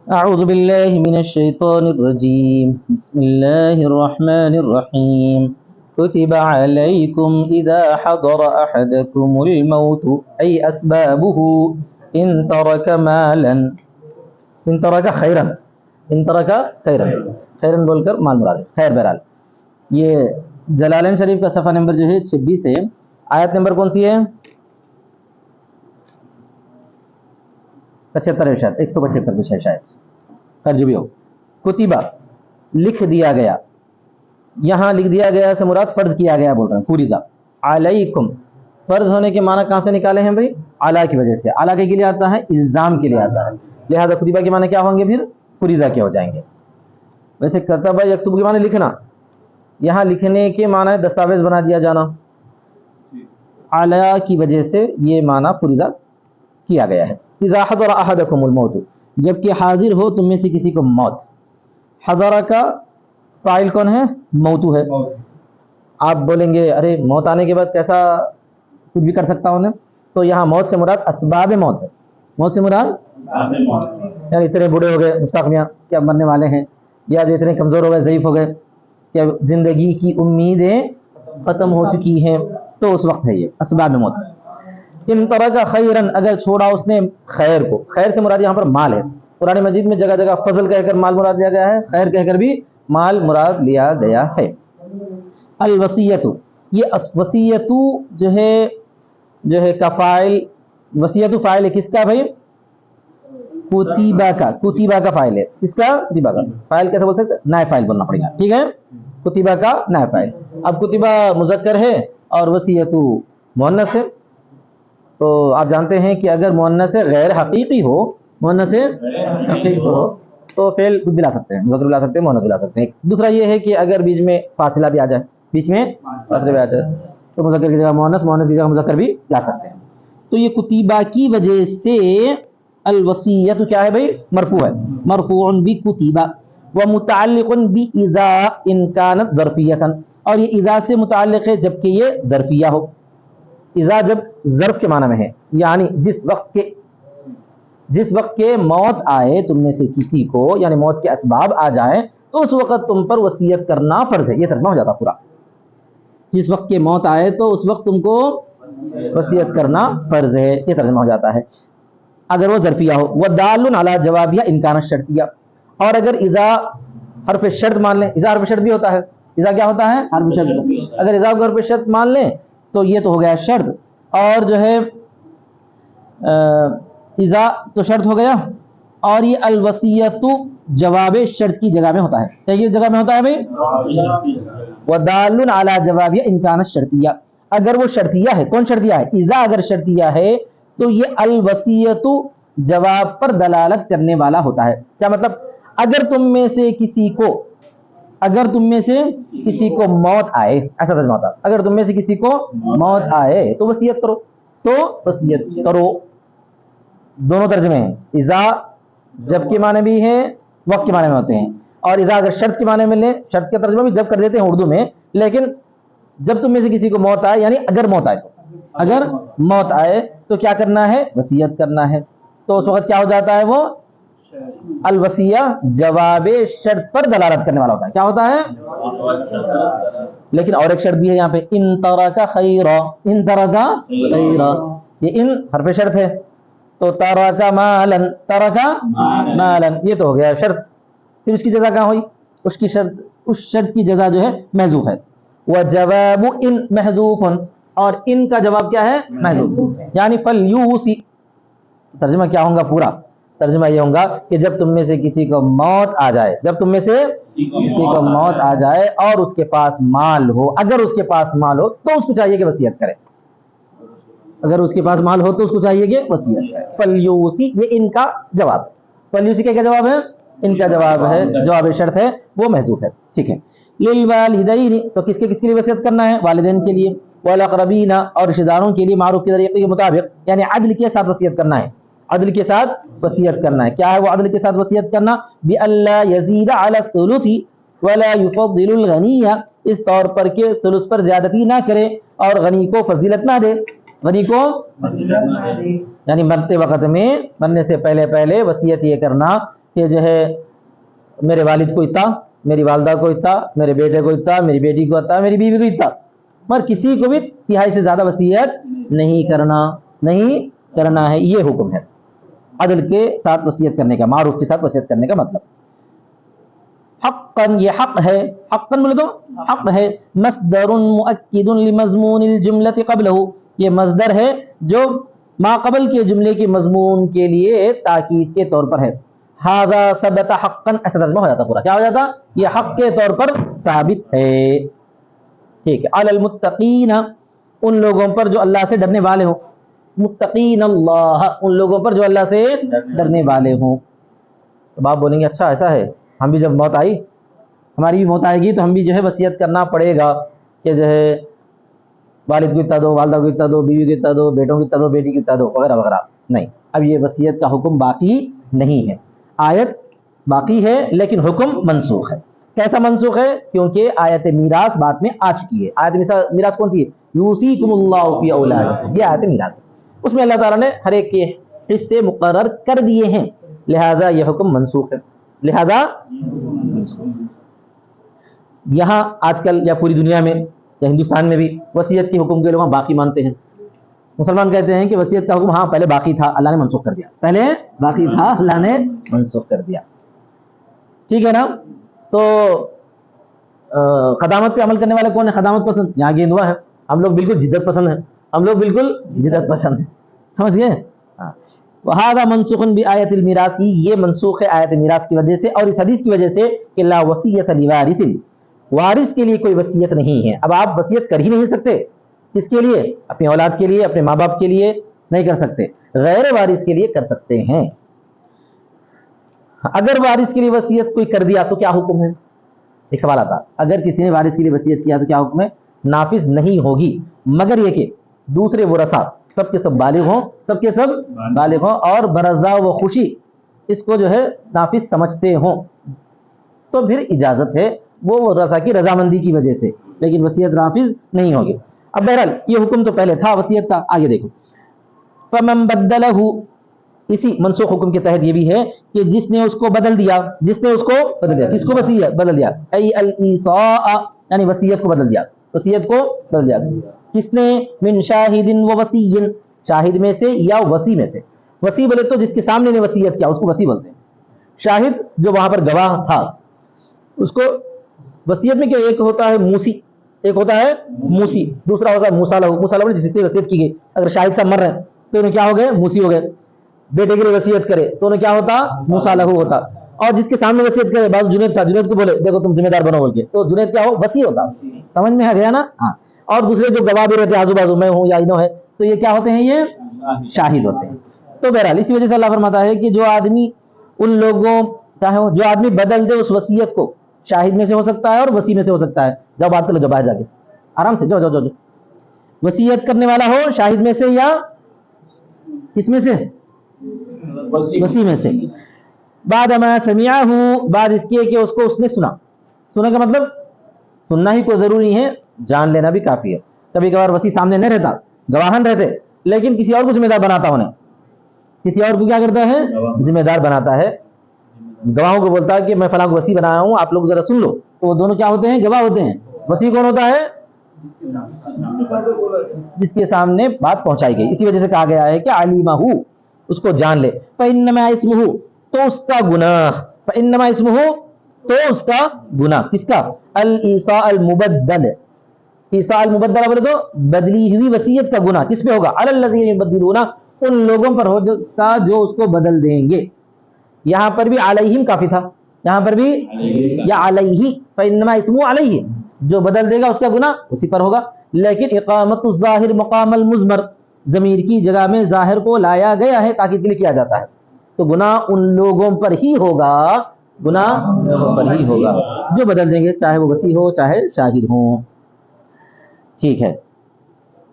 اعوذ باللہ من الشیطان الرجیم بسم اللہ الرحمن الرحیم كتب علیکم اذا حضر احدکم الموت ای اسبابه ان ترک مالا ان ترک خیرا ان ترک خیرا خیرا بول کر مال مراد ہے خیر بہرحال یہ جلالین شریف کا صفحہ نمبر جو ہے 26 ہے آیت نمبر کون سی ہے 75 ارشاد 175 کچھ ہے شاید خیر جو بھی ہو کتبہ لکھ دیا گیا یہاں لکھ دیا گیا سے مراد فرض کیا گیا بول رہے ہیں فریضہ علیکم فرض ہونے کے معنی کہاں سے نکالے ہیں بھائی اعلیٰ کی وجہ سے اعلیٰ کے لیے آتا ہے الزام کے لیے آتا ہے لہذا کتبہ کے معنی کیا ہوں گے پھر فریضہ کے ہو جائیں گے ویسے کتبہ یکتب کے معنی لکھنا یہاں لکھنے کے معنی دستاویز بنا دیا جانا اعلیٰ کی وجہ سے یہ معنی فریضہ کیا گیا ہے اذا حضر احدکم الموت جبکہ حاضر ہو تم میں سے کسی کو موت حضر کا فاعل کون ہے موتو ہے آپ بولیں گے ارے موت آنے کے بعد کیسا کچھ بھی کر سکتا ہوں تو یہاں موت سے مراد اسباب موت ہے موت سے مراد یعنی اتنے بوڑھے ہو گئے مشتاق میاں کیا مرنے والے ہیں یا جو اتنے کمزور ہو گئے ضعیف ہو گئے کیا زندگی کی امیدیں ختم ہو چکی ہیں تو اس وقت ہے یہ اسباب موت ان ترک خیرن اگر چھوڑا اس نے خیر کو خیر سے مراد یہاں پر مال ہے قرآن مجید میں جگہ جگہ فضل کہہ کر مال مراد لیا گیا ہے خیر کہہ کر بھی مال مراد لیا گیا ہے الوصیت یہ وصیت جو ہے کا فاعل وصیت فاعل ہے کس کا بھائی کتیبہ کا فاعل ہے کس کا کتیبہ کا فاعل کیسے بول سکتے نائب فاعل بولنا پڑے گا ٹھیک ہے کتیبہ کا نائب فاعل اب کتیبہ مذکر ہے اور وصیت مؤنث ہے تو آپ جانتے ہیں کہ اگر مؤنث غیر حقیقی ہو مؤنث حقیقی ہو تو فعل خود بھی لا سکتے ہیں مذکر بھی لا سکتے ہیں مؤنث بھی لا سکتے ہیں دوسرا یہ ہے کہ اگر بیچ میں فاصلہ بھی آ جائے بیچ میں فاصلہ بھی آ جائے تو مذکر کی جگہ مؤنث مؤنث کی جگہ مذکر بھی لا سکتے ہیں تو یہ کتیبہ کی وجہ سے الوصیت کیا ہے بھائی مرفوع ہے مرفوع بکتیبہ ومتعلق باذا ان كانت ظرفیہ اور یہ اذا سے متعلق ہے جبکہ یہ ظرفیہ ہو اذا جب ظرف کے معنی میں ہے یعنی جس وقت کے موت آئے تم میں سے کسی کو یعنی موت کے اسباب آ جائیں تو اس وقت تم پر وصیت کرنا فرض ہے یہ ترجمہ ہو جاتا پورا جس وقت کے موت آئے تو اس وقت تم کو وصیت کرنا فرض ہے یہ ترجمہ ہو جاتا ہے اگر وہ ظرفیہ ہو ودال علی جوابیہ ان کان شرطیہ اور اگر اذا حرف شرط مان لیں اذا حرف شرط بھی ہوتا ہے اذا کیا ہوتا ہے حرف شرط اگر اذا کو حرف شرط مان لیں تو یہ تو ہو گیا شرط اور جو ہے اذا تو شرط ہو گیا اور یہ الوصیت جواب شرط کی جگہ میں ہوتا ہے کیا یہ جگہ میں ہوتا ہے بھائی ودال علی جوابیہ ان کان شرطیہ اگر وہ شرطیہ ہے کون شرطیہ ہے اذا اگر شرطیہ ہے تو یہ الوصیت جواب پر دلالت کرنے والا ہوتا ہے کیا مطلب اگر تم میں سے کسی کو موت آئے ایسا ترجمہ ہوتا ہے اگر تم میں سے کسی کو موت آئے تو وصیت کرو دونوں ترجمے ہیں اذا جب کے معنی بھی ہیں وقت کے معنی میں ہوتے ہیں اور اذا اگر شرط کے معنی میں لیں شرط کا ترجمہ بھی جب کر دیتے ہیں اردو میں لیکن جب تم میں سے کسی کو موت آئے یعنی اگر موت آئے تو کیا کرنا ہے وصیت کرنا ہے تو اس وقت کیا ہو جاتا ہے وہ الوصیہ جواب شرط پر دلالت کرنے والا ہوتا ہے کیا ہوتا ہے لیکن اور ایک شرط بھی ہے یہاں پہ ان ترک خیرا یہ ان حرف شرط ہے تو ترک مالا یہ تو ہو گیا شرط پھر اس کی جزا کہاں ہوئی اس شرط کی جزا جو ہے محذوف ہے وجواب ان محذوف اور ان کا جواب کیا ہے محذوف یعنی فلیوسی ترجمہ کیا ہوگا پورا ترجمہ یہ ہوگا کہ جب تم میں سے کسی کو موت آ جائے اور اس کے پاس مال ہو اگر اس کے پاس مال ہو تو اس کو چاہیے کہ وصیت کرے فلیوسی یہ ان کا جواب فلیوسی کا کیا جواب ہے ان کا جواب ہے جواب شرط ہے وہ محذوف ہے ٹھیک ہے للوالدین تو کس کے لیے وصیت کرنا ہے والدین کے لیے والاقربین اور رشتہ داروں کے لیے معروف کے طریقے کے مطابق یعنی عدل کے ساتھ وصیت کرنا ہے کیا ہے وہ عدل کے ساتھ وصیت کرنا بألا یزید علی الثلث ولا يفضل الغنی اس طور پر کہ ثلث پر زیادتی نہ کرے اور غنی کو فضیلت نہ دے یعنی مرتے وقت میں مرنے سے پہلے وصیت یہ کرنا کہ جو ہے میرے والد کو اتنا، میری والدہ کو اتنا، میرے بیٹے کو اتنا، میری بیٹی کو اتنا، میری بیوی کو اتنا، مگر کسی کو بھی تہائی سے زیادہ وصیت نہیں کرنا ہے. یہ حکم ہے عدل کے ساتھ وصیت کرنے کا، معروف کے ساتھ وصیت کرنے کا مطلب. حقاً، یہ حق ہے، حقاً بولے تو حق ہے. مصدر مؤکد لمضمون الجملۃ قبلہ، یہ مصدر ہے جو ما قبل کے جملے کے مضمون کے لیے تاکید کے طور پر ہے. ھذا ثبت حقاً، ایسا ترجمہ ہو جاتا پورا، کیا ہو جاتا؟ یہ حق کے طور پر ثابت ہے. ٹھیک ہے. علی المتقین، ان لوگوں پر جو اللہ سے ڈرنے والے ہوں. متقین اللہ، ان لوگوں پر جو اللہ سے ڈرنے والے ہوں. تو آپ بولیں گے اچھا ایسا ہے، ہم بھی جب موت آئی، ہماری بھی موت آئے گی تو ہم بھی جو ہے وصیت کرنا پڑے گا کہ جو ہے والد کو اتنا دو، والدہ کو اتنا دو، بیوی کو اتنا دو، بیٹوں کو اتنا دو، بیٹی کو اتنا دو، وغیرہ وغیرہ. نہیں، اب یہ وصیت کا حکم باقی نہیں ہے. آیت باقی ہے لیکن حکم منسوخ ہے. کیسا منسوخ ہے؟ کیونکہ آیت میراث بعد میں آ چکی ہے. آیت میراث کون سی ہے؟ یوصیکم اللہ فی اولادکم، یہ آیت میراث ہے. اس میں اللہ تعالیٰ نے ہر ایک کے حصے مقرر کر دیے ہیں، لہذا یہ حکم منسوخ ہے. لہذا یہاں آج کل یا پوری دنیا میں یا ہندوستان میں بھی وصیت کے حکم کے لوگ باقی مانتے ہیں. مسلمان کہتے ہیں کہ وصیت کا حکم ہاں پہلے باقی تھا، اللہ نے منسوخ کر دیا. پہلے باقی تھا، اللہ نے منسوخ کر دیا. ٹھیک ہے نا؟ تو خدامت پہ عمل کرنے والے کون ہیں؟ خدامت پسند. یہاں گیندوا ہے، ہم لوگ بالکل جدت پسند ہیں، ہم لوگ بالکل جدت پسند ہیں. سمجھ گئے؟ وَهَذَا مَنْسُوخٌ بِآیَةِ الْمِیراثِ، یہ منسوخ ہے آیت میراث کی وجہ سے اور اس حدیث کی وجہ سے کہ لا وصیۃ لوارث، وارث کے لیے کوئی وصیت نہیں ہے. اب آپ وصیت کر ہی نہیں سکتے. کس کے لیے؟ اپنی اولاد کے لیے، اپنے ماں باپ کے لیے نہیں کر سکتے، غیر وارث کے لیے کر سکتے ہیں. اگر وارث کے لیے وصیت کوئی کر دیا تو کیا حکم ہے؟ ایک سوال آتا، اگر کسی نے وارث کے لیے وصیت کیا تو کیا حکم ہے؟ نافذ نہیں ہوگی، مگر یہ کہ دوسرے ورثاء سب کے سب بالغ ہوں، سب کے سب بالغ ہوں اور برضا و خوشی اس کو جو ہے نافذ سمجھتے ہوں تو پھر اجازت ہے وہ ورثاء کی رضامندی کی وجہ سے، لیکن وصیت نافذ نہیں ہوگی. اب بہرحال یہ حکم تو پہلے تھا وصیت کا. آگے دیکھو، فمن بدلہ، اسی منسوخ حکم کے تحت یہ بھی ہے کہ جس نے اس کو بدل دیا، جس نے اس کو بدل دیا، کس کو وصیت بدل دیا؟ ای الایصاء، یعنی وصیت کو بدل دیا، وصیت کو بدل دیا. کس نے؟ من شاہد و وصی، شاہد میں سے یا وصی میں سے. وصی بولے تو جس کے سامنے نے وصیت کیا اس کو وصی بولتے ہیں. شاہد جو وہاں پر گواہ تھا اس کو وصیت میں کیا، ایک ہوتا ہے موسی، ایک ہوتا ہے موسی، دوسرا ہوتا ہے موسیٰ لہو. موسیٰ لہو جس کی وصیت کی گئی، اگر شاہد صاحب مر رہے ہیں تو انہیں کیا ہو گئے؟ موسی ہو گئے. بیٹے کے لیے وصیت کرے تو انہیں کیا ہوتا؟ موسیٰ لہو ہوتا. اور جس کے سامنے وصیت کرے، بعض جنید تھا، جنید کو بولے دیکھو تم ذمہ دار بنو بول کے، تو جنید کیا ہو؟ وصی ہوتا. سمجھ میں آ گیا نا؟ ہاں. اور دوسرے جو گواہ بھی رہتے آزو بازو، میں ہوں یا انہوں ہے، تو یہ کیا ہوتے ہیں؟ یہ شاہد ہوتے ہیں. تو بہرحال اسی وجہ سے اللہ فرماتا ہے کہ جو آدمی ان لوگوں کا ہے، جو آدمی بدل دے اس وصیت کو، شاہد میں سے ہو سکتا ہے اور وصی میں سے ہو سکتا ہے. جب بات کر لو، جب باہر جا کے آرام سے جاؤ. وصیت کرنے والا ہو شاہد میں سے یا کس میں سے؟ وصی میں سے. بعد ما سمعہ، بعد اس کے کہ اس کو اس نے سنا. سنا کا مطلب سننا ہی کوئی ضروری ہے، جان لینا بھی کافی ہے. کبھی کبھار وصی سامنے نہیں رہتا، گواہن رہتے، لیکن کسی اور کو ذمہ دار بناتا، انہیں کسی اور کو کیا کرتا ہے؟ ذمہ دار بناتا ہے. گواہوں کو بولتا ہے کہ میں فلاں کو وصی بنایا ہوں، آپ لوگ ذرا سن لو. تو وہ دونوں کیا ہوتے ہیں؟ گواہ ہوتے ہیں. وصی کون ہوتا ہے؟ جس کے سامنے بات پہنچائی گئی. اسی وجہ سے کہا گیا ہے کہ علیمہ، اس کو جان لے. فإنما اسمہ، تو اس کا گناہ، فإنما اسمہ، تو اس کا گناہ. کس کا؟ الایصاء المبدل. ایصاء المبدل بولے تو بدلی ہوئی وصیت کا گناہ کس پہ ہوگا؟ علی الذین یبدلون، ان لوگوں پر ہوگا جو اس کو بدل دیں گے. یہاں پر بھی علیہم کافی تھا، یہاں پر بھی یا علیہ، فإنما اسمہ علیہ، جو بدل دے گا اس کا گناہ اسی پر ہوگا. لیکن اقامت الظاہر مقام المضمر، ضمیر کی جگہ میں ظاہر کو لایا گیا ہے تاکہ کے لیے کیا جاتا ہے، تو گناہ ان لوگوں پر ہی ہوگا، گناہ ان لوگوں پر ہی ہوگا جو بدل دیں گے، چاہے وہ وصی ہو چاہے شاہد ہوں. ٹھیک ہے،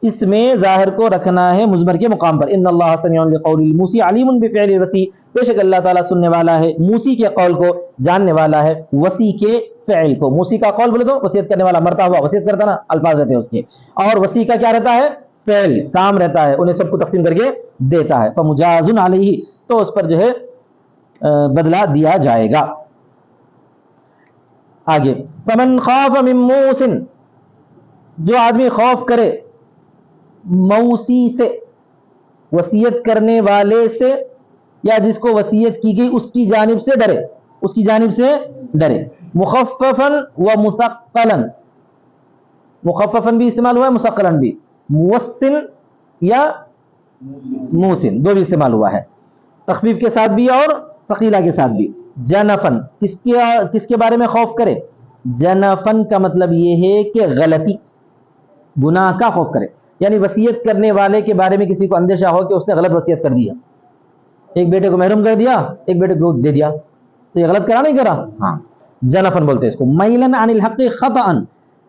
اس میں ظاہر کو رکھنا ہے مضمر کے مقام پر. ان اللہ سمیع لقول الموسی علیم بفعل الوصی، بے شک اللہ تعالیٰ سننے والا ہے موسی کے قول کو، جاننے والا ہے وصی کے فعل کو. موسی کا قول بولے تو وصیت کرنے والا، مرتا ہوا وصیت کرتا نا، الفاظ رہتے ہیں اس کے. اور وصی کا کیا رہتا ہے؟ فعل، کام رہتا ہے، انہیں سب کو تقسیم کر کے دیتا ہے. فمجاز علیہ، تو اس پر جو ہے بدلہ دیا جائے گا. آگے فمن خاف من موس، جو آدمی خوف کرے موسی سے، وصیت کرنے والے سے، یا جس کو وصیت کی گئی اس کی جانب سے ڈرے، اس کی جانب سے ڈرے. مخففاً و مثقلاً، مخففاً بھی استعمال ہوا ہے، مثقلاً بھی، موسن یا موسن دو بھی استعمال ہوا ہے، تخفیف کے ساتھ بھی اور ثقیلہ کے ساتھ بھی. جنفن، کس کے بارے میں خوف کرے؟ جنفن کا مطلب یہ ہے کہ غلطی، گناہ کا خوف کرے، یعنی وصیت کرنے والے کے بارے میں کسی کو اندیشہ ہو کہ اس نے غلط وصیت کر دیا، ایک بیٹے کو محروم کر دیا، ایک بیٹے کو دے دیا، تو یہ غلط کرا نہیں کرا؟ ہاں، جنفن بولتے ہیں اس کو. میلن عن الحق خطأً،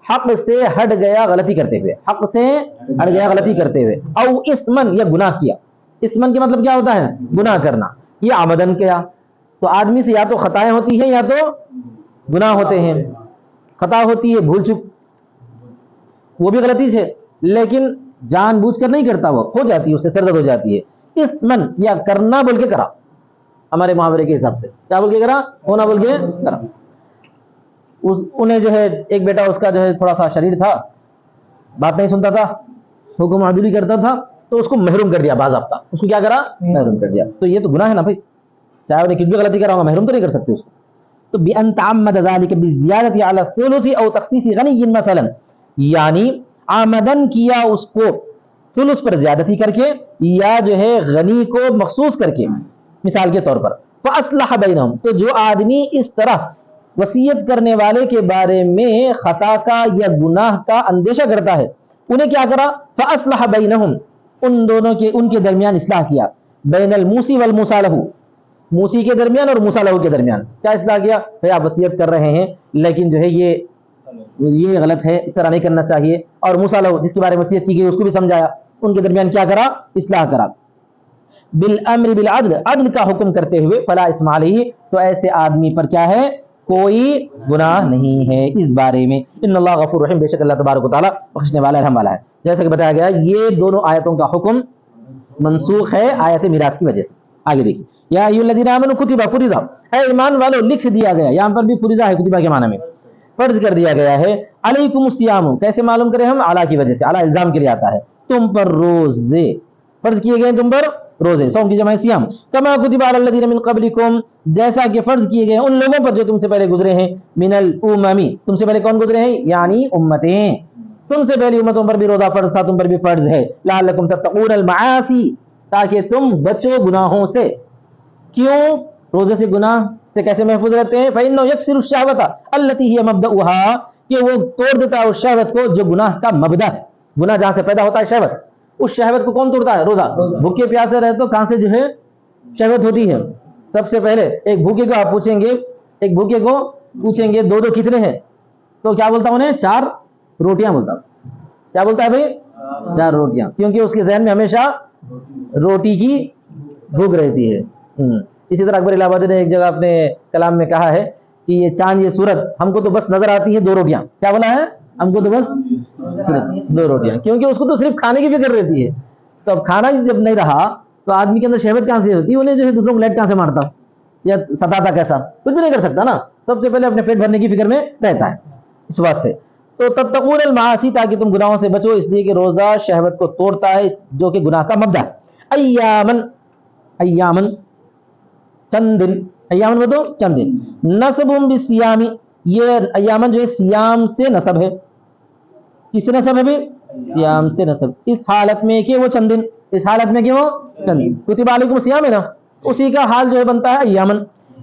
حق سے ہٹ گیا غلطی کرتے ہوئے، حق سے ہٹ گیا غلطی کرتے ہوئے. او اثمن، یا گناہ کیا. اثمن کے مطلب کیا ہوتا ہے؟ گناہ کرنا. یہ عمدن کیا، تو آدمی سے یا تو خطائیں ہوتی ہیں یا تو گناہ ہوتے ہیں. خطا ہوتی ہے بھول چک، وہ بھی غلطی سے، لیکن جان بوجھ کر نہیں کرتا، وہ ہو جاتی ہے، اس سے سرزد ہو جاتی ہے. اثمن، یا کرنا بول کے کرا، ہمارے محاورے کے حساب سے کیا بول کے کرا؟ ہونا بول کے کرا. انہیں جو ہے ایک بیٹا اس کا جو ہے تھوڑا سا شریر تھا، بات نہیں سنتا تھا، حکم عدولی کرتا تھا، تو اس کو محروم کر دیا باضابطہ. اس کو کیا کرا؟ محروم کر دیا. تو یہ تو گناہ ہے نا بھائی، چاہے انہیں کتنی بھی غلطی کرا ہوگا، محروم تو نہیں کر سکتے اس کو. تو بأن تعمد ذلك بالزیادة على الثلث او تخصیص غنی مثلا، یعنی آمدن کیا اس کو ثلث پر زیادتی کر کے، یا جو ہے غنی کو مخصوص کر کے، مثال کے طور پر. فاصلح بینہم، تو جو آدمی اس طرح وصیت کرنے والے کے بارے میں خطا کا یا گناہ کا اندیشہ کرتا ہے، انہیں کیا کرا؟ فاصلح بینہم، ان دونوں کے، ان کے درمیان اصلاح کیا. بین الموسی والموصی لہ، موسی کے درمیان اور موصی لہ کے درمیان کیا اصلاح کیا؟ بھئی آپ وصیت کر رہے ہیں لیکن جو ہے یہ غلط ہے، اس طرح نہیں کرنا چاہیے. اور موصی لہ جس کے بارے میں وصیت کی گئی اس کو بھی سمجھایا، ان کے درمیان کیا کرا؟ اصلاح کرا. بالامر بالعدل، عدل کا حکم کرتے ہوئے. فلا اسم علیہ، تو ایسے آدمی پر کیا ہے؟ کوئی گناہ نہیں ہے اس بارے میں. ان اللہ غفور رحیم، بے شک اللہ تبارک و تعالی بخشنے والا رحم والا ہے. جیسا کہ بتایا گیا یہ دونوں آیتوں کا حکم منسوخ ہے آیت میراث کی وجہ سے. آگے دیکھیے، یا ایھا الذین آمنوا کتب فرض، اے ایمان والو لکھ دیا گیا. یہاں پر بھی فرض ہے، کتبہ کے معنی میں فرض کر دیا گیا ہے. علیکم الصیام، کیسے معلوم کریں ہم؟ اعلیٰ کی وجہ سے، اعلیٰ الزام کے لیے آتا ہے. تم پر روزے فرض کیے گئے، تم پر روزے، صوم کی جمع سیام. کما کتب علی الذین من قبلکم، جیسا کہ فرض کیے گئے ان لوگوں پر جو تم سے پہلے گزرے ہیں. من الامم، تم سے پہلے کون گزرے ہیں؟ یعنی امتیں، تم سے پہلی امتوں پر بھی روزہ فرض تھا، تم پر بھی فرض ہے. لعلکم تتقون المعاصی، تاکہ تم بچو گناہوں سے. کیوں روزے سے گناہ سے کیسے محفوظ رہتے ہیں؟ فإنه يكسر الشهوة التي هي مبدأها، کہ وہ توڑ دیتا ہے اس شہوت کو جو گناہ کا مبدا ہے. گناہ جہاں سے پیدا ہوتا ہے شہوت، اس شہوت کو کون توڑتا ہے؟ روزہ. بھوکے پیاسے رہے تو کہاں سے جو ہے شہوت ہوتی ہے؟ سب سے پہلے ایک بھوکے کو آپ پوچھیں گے، ایک بھوکے کو پوچھیں گے دو کتنے ہیں، تو کیا بولتا انہیں؟ 4 روٹیاں بولتا. کیا بولتا ہے بھائی؟ 4 روٹیاں، کیونکہ اس کے ذہن میں ہمیشہ روٹی کی بھوک رہتی ہے. اسی طرح اکبر الہ آبادی نے ایک جگہ اپنے کلام میں کہا ہے کہ یہ چاند، یہ سورج، ہم کو تو بس نظر آتی ہے 2 روٹیاں. کیا بولا ہے؟ ہم کو تو بس صرف 2 روٹیاں، کیونکہ اس کو تو صرف کھانے کی فکر رہتی ہے. تو اب کھانا جب نہیں رہا تو آدمی کے اندر شہوت کہاں سے ہوتی؟ انہیں جو ہے دوسروں کو لیٹ کہاں سے مارتا یا ستاتا؟ کیسا؟ کچھ بھی نہیں کر سکتا نا. سب سے پہلے اپنے پیٹ بھرنے کی فکر میں رہتا ہے. اس واسطے تو تتقون المعاصی، تاکہ تم گناہوں سے بچو، اس لیے کہ روزہ شہوت کو توڑتا ہے جو کہ گناہ کا مبدا ہے. ایامن، ایامن چند دن، ایامن میں تو چند دن. نسب بالصیام، یہ ایامن جو ہے سیام سے نسب ہے. کس سے نسب ہے بھی؟ سیام سے نسب. اس حالت میں کہ وہ چند دن، اس حالت میں کہ وہ چند دن. کتب علیکم الصیام ہے نا، اسی کا حال جو ہے بنتا ہے ایامن.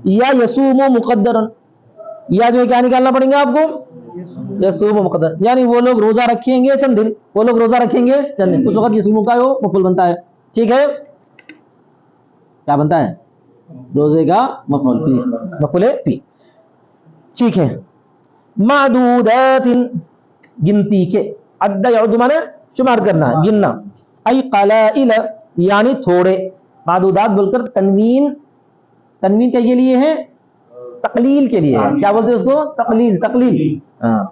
یا یصوم مقدرن، یا جو ہے کیا نکالنا پڑیں گے آپ کو؟ یصوم مقدر، یعنی وہ لوگ روزہ رکھیں گے چند دن، وہ لوگ روزہ رکھیں گے چند دن. اس وقت یصوم کا وہ مفعول بنتا ہے. ٹھیک ہے، کیا بنتا ہے؟ روزے کا مفعول فی. ٹھیک ہے. معدودات، گنتی کے. عد یعد مانے شمار کرنا، گننا. ای قلائل، یعنی تھوڑے. معدودات بول کر تنوین، تنوین کے لیے ہے تقلیل کے لیے ہے. کیا بولتے ہیں اس کو؟ تقلیل. تقلیل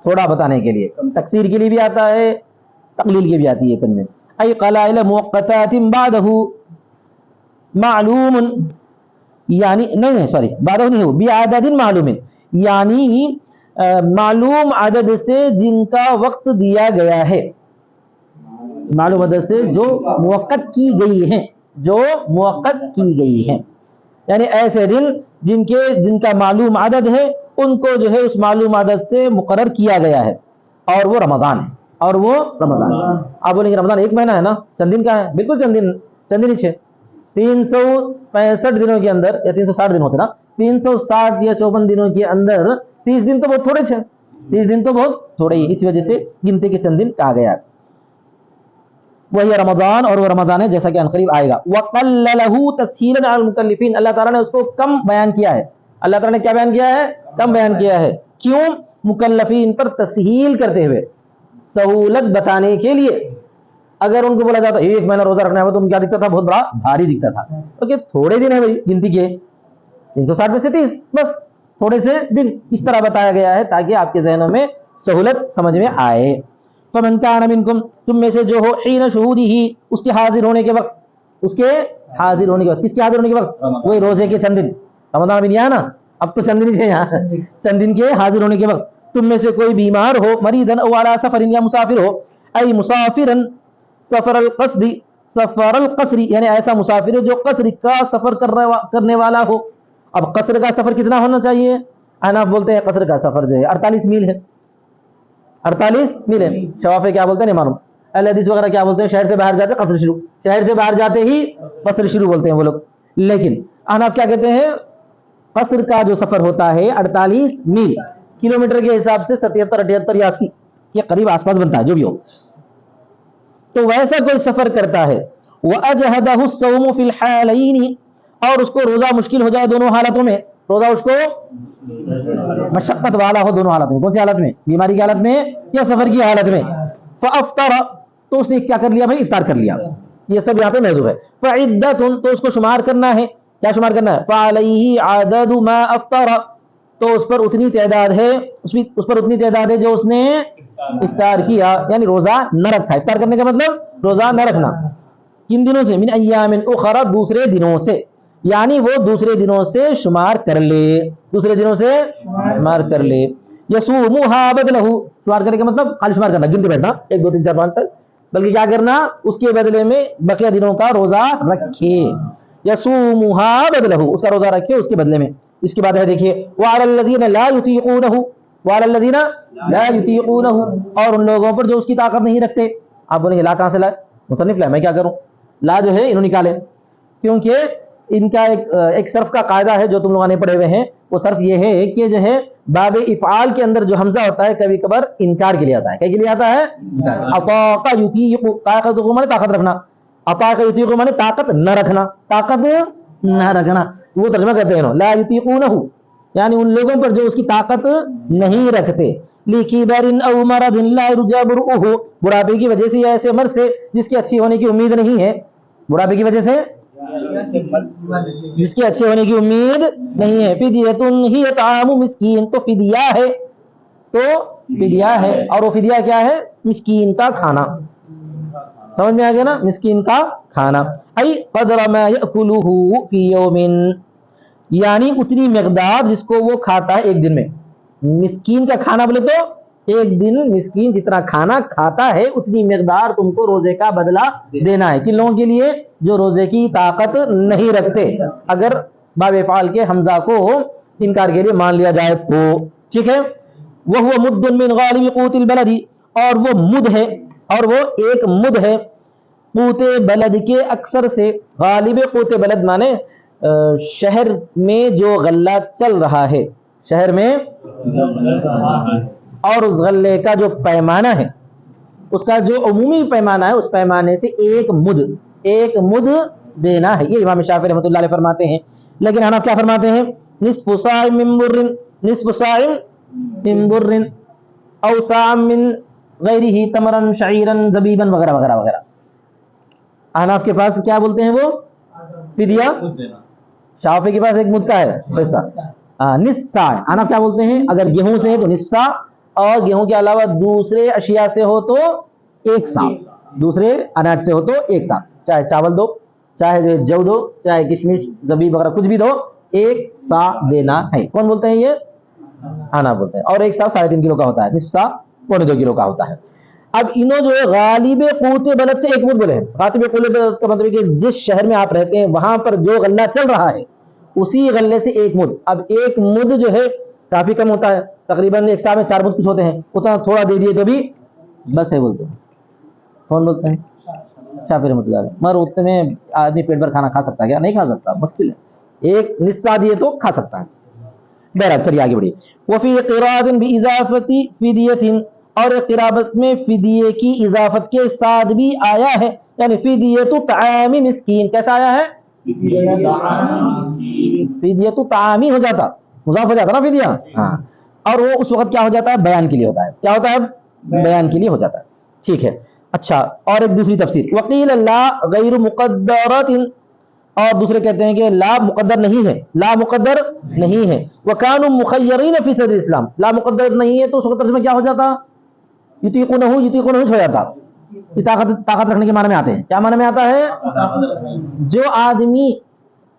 تھوڑا بتانے کے لیے. تکثیر کے لیے بھی آتا ہے، تقلیل کے بھی آتی ہے تنوین. ای قلائل موقتات بعدہ معلوم، یعنی نہیں سوری بعدہ نہیں ہو بعدد معلوم، یعنی معلوم عدد سے جن کا وقت دیا گیا ہے، معلوم عدد سے جو موقت کی گئی ہیں، جو موقت کی گئی ہیں، یعنی ایسے دن جن کا معلوم عدد ہے ان کو جو ہے اس معلوم عدد سے مقرر کیا گیا ہے، اور وہ رمضان ہے، اور وہ رمضان ہے۔ آپ بولیں گے رمضان ایک مہینہ ہے نا، چند دن کا ہے؟ بالکل چند دن ہی 365 دنوں کے اندر، یا 360 دن ہوتے نا، 360 یا 54 دنوں کے اندر 30 دن تو بہت تھوڑے چھے، 30 دن تو بہت تھوڑے ہی، اس وجہ سے گنتے کے چند دن کہا گیا ہے۔ وہی رمضان، اور وہ رمضان ہے جیسا کہ عنقریب آئے گا۔ وَقَلَّلَهُ تَسْهِيلًا عَلَى الْمُكَلِّفِينَ، اللہ تعالیٰ نے اس کو کم بیان کیا ہے، اللہ تعالیٰ نے کیا بیان کیا ہے؟ کم بیان کیا ہے۔ کیوں؟ مکلفین پر تسہیل کرتے ہوئے، سہولت بتانے کے لیے۔ اگر ان کو بولا جاتا ایک مہینہ روزہ رکھنا ہے تو ان کیا دکھتا تھا؟ بہت بڑا بھاری دکھتا تھا، کیونکہ تھوڑے دن ہے بھائی گنتی کے، 360 میں سے 30 بس تھوڑے سے دن، اس طرح بتایا گیا ہے تاکہ آپ کے ذہنوں میں سہولت سمجھ میں آئے۔ فمن کان منکم، تم میں سے جو ہو، حین شہودہ، اس کے حاضر ہونے کے وقت، اس کے حاضر ہونے کے وقت، کس کے حاضر ہونے کے وقت؟ وہی روزے کے چند دن، رمضان بھی نہیں آیا نا، اب تو چند دن تھے یہاں، چند دن کے حاضر ہونے کے وقت، تم میں سے کوئی بیمار ہو، مریضن او علی سفر، یا مسافر ہو، ای مسافرن سفر القصد، سفر القصر، یعنی ایسا مسافر ہے جو قصر کا سفر کرنے والا ہو۔ اب قصر کا سفر کتنا ہونا چاہیے؟ احناف بولتے ہیں قصر کا سفر جو ہے 48 میل ہے، 48 میل ہے۔ شوافی کیا بولتے ہیں نہیں معلوم، اہل حدیث وغیرہ کیا بولتے ہیں؟ شہر سے باہر جاتے قصر شروع، شہر سے باہر جاتے ہی قصر شروع بولتے ہیں وہ لوگ۔ لیکن احناف کیا کہتے ہیں؟ قصر کا جو سفر ہوتا ہے 48 میل، کلومیٹر کے حساب سے 77 78 یا 80 کے قریب آس پاس بنتا ہے، جو بھی ہو، تو ویسا کوئی سفر کرتا ہے۔ وَأَجْهَدَهُ الصَّوْمُ فِي الْحَالَيْنِ، اور اس کو روزہ مشکل ہو جائے دونوں حالتوں میں، روزہ اس کو مشقت والا ہو دونوں حالت میں۔ کون سی حالت میں؟ بیماری کی حالت میں یا سفر کی حالت میں؟ فَأَفْطَرَ، تو اس نے کیا کر لیا بھائی؟ افطار کر لیا، یہ سب یہاں پہ محذوف ہے۔ فَعِدَّةٌ، تو اس کو شمار کرنا ہے، کیا شمار کرنا ہے؟ فَعَلَيْهِ عَدَدُ مَا أَفْطَرَ، تو اس پر اتنی تعداد ہے، اس پر اتنی تعداد ہے جو اس نے افطار کیا، یعنی روزہ نہ رکھا۔ افطار کرنے کا مطلب روزہ نہ رکھنا۔ کن دنوں سے؟ من ایام اخرى، دوسرے دنوں سے، یعنی وہ دوسرے دنوں سے شمار کر لے، دوسرے دنوں سے شمار کر لے۔ یصومها بدلہ، شمار کرنے کا مطلب خالی شمار کرنا، گنتے بیٹھنا 1 2 3 4 5 6، بلکہ کیا کرنا؟ اس کے بدلے میں بقیہ دنوں کا روزہ رکھے۔ یصومها بدلہ، اس کا روزہ رکھے اس کے بدلے میں۔ اس کے بعد ہے دیکھیے وعلی الذین لا یطیقونہ، وعلی الذین لا یطیقونہ، اور ان لوگوں پر جو اس کی طاقت نہیں رکھتے۔ آپ بولیں گے لا کہاں سے لائے؟ مصنف لائے، میں کیا کروں؟ لا جو ہے انہوں نکالے، کیونکہ ان کا ایک صرف کا قاعدہ ہے جو تم لوگوں نے پڑھے ہوئے ہیں، وہ صرف یہ ہے کہ جو ہے باب افعال کے اندر جو حمزہ ہوتا ہے کبھی کبھار انکار کے لیے آتا ہے۔ کیا کے لیے آتا ہے؟ اطاق یطیق، طاقت کو مانے طاقت رکھنا، اطاق یطیق مانے طاقت نہ رکھنا، طاقت نہ رکھنا، وہ ترجمہ کرتے ہیں لا یطیقونہ، یعنی ان لوگوں پر جو اس کی طاقت نہیں رکھتے۔ لِكِبَرٍ أَوْ مَرَضٍ لَا يُرْجَى بُرْؤُهُ، بڑھاپے کی وجہ سے یا ایسے مرض سے جس کے اچھی ہونے کی امید نہیں ہے، بڑھاپے کی وجہ سے جس کے اچھے ہونے کی امید نہیں ہے۔ فِدْيَةٌ هِيَ طَعَامُ مِسْكِين، تو فدیہ ہے، تو فدیہ ہے، اور وہ فدیہ کیا ہے؟ مسکین کا کھانا۔ سمجھ میں آ گیا نا؟ مسکین کا کھانا، ای قدر ما یأکلہ فی یوم، یعنی اتنی مقدار جس کو وہ کھاتا ہے ایک دن میں۔ مسکین کا کھانا بولے تو ایک دن مسکین جتنا کھانا کھاتا ہے اتنی مقدار تم کو روزے کا بدلہ دینا ہے۔ کن لوگوں کے لیے؟ جو روزے کی طاقت نہیں رکھتے، اگر باب افعال کے حمزہ کو انکار کے لیے مان لیا جائے تو ٹھیک ہے۔ وَهُوَ مُدٌّ مِّن غَالِبِ قُوتِ الْبَلَدِ، اور وہ مد ہے، اور وہ ایک مد ہے قوت بلد کے اکثر سے۔ غالب قوت بلد مانے شہر میں جو غلہ چل رہا ہے، شہر میں، اور اس غلے کا جو پیمانہ ہے، اس کا جو عمومی پیمانہ ہے، اس پیمانے سے ایک مد دینا ہے۔ یہ امام شافعی رحمۃ اللہ علیہ فرماتے ہیں۔ لیکن حنف کیا فرماتے ہیں؟ نصف صاع من بر، نصف صاع من بر او صاع من غیرہ تمرا شعیرا زبیبا وغیرہ وغیرہ وغیرہ۔ احناف کے پاس کیا بولتے ہیں؟ وہ فدیہ۔ شافعی کے پاس ایک مد کا ہے حصہ، نصف صاع۔ احناف کیا بولتے ہیں؟ اگر گیہوں سے ہے تو نصف صاع، اور گیہوں کے علاوہ دوسرے اشیاء سے ہو تو ایک صاع، دوسرے اناج سے ہو تو ایک صاع، چاہے چاول دو، چاہے جو دو، چاہے کشمش زبیب وغیرہ کچھ بھی دو، 1 سا دینا ہے. کون بولتے ہیں یہ؟ آنا بولتے ہیں. اور 1 سا 3.5 کلو کا ہوتا ہے, نصف سا 1.25 کلو کا ہوتا ہے. اب انہوں جو ہے غالب قوت بلد سے 1 مد بولے ہیں. غالب قوت بلد کا مطلب کہ جس شہر میں آپ رہتے ہیں وہاں پر جو غلہ چل رہا ہے اسی غلے سے 1 مد. اب 1 مد جو ہے کافی کم ہوتا ہے, تقریباً 1 سا میں 4 مد کچھ ہوتے ہیں, اتنا تھوڑا دے دیے تو بھی بس ہے بولتے ہیں. کون بولتے ہیں؟ شافعی رحمۃ اللہ علیہ. مگر اتنے میں آدمی پیٹ بھر کھانا کھا سکتا ہے کیا؟ نہیں کھا سکتا, مشکل ہے. 1 نصف سا دیے تو کھا سکتا ہے. بہرحال چلیے آگے بڑھیے. وفی قراءۃ باضافۃ فدیۃ, اور قرابت میں فدیے کی اضافت کے ساتھ بھی آیا ہے, یعنی فدیۃ طعام مسکین. کیسا آیا ہے؟ فدیۃ طعام ہو جاتا, مضاف ہو جاتا نا فدیہ. ہاں, اور وہ اس وقت کیا ہو جاتا ہے؟ بیان کے لیے ہوتا ہے. کیا ہوتا ہے؟ بیان کے لیے ہو جاتا ہے. ٹھیک ہے. اچھا, اور ایک دوسری تفسیر, وقیل لا غیر مقدرۃ, اور دوسرے کہتے ہیں کہ لا مقدر نہیں ہے, لا مقدر نہیں ہے. وکانوا مخیرین فی صدر اسلام, لا مقدر نہیں ہے تو اس وقت ترجمہ کیا ہو جاتا؟ یطیقونہ ہو جاتا. یہ طاقت رکھنے کے معنی میں آتے ہیں. کیا معنی میں آتا ہے؟ جو آدمی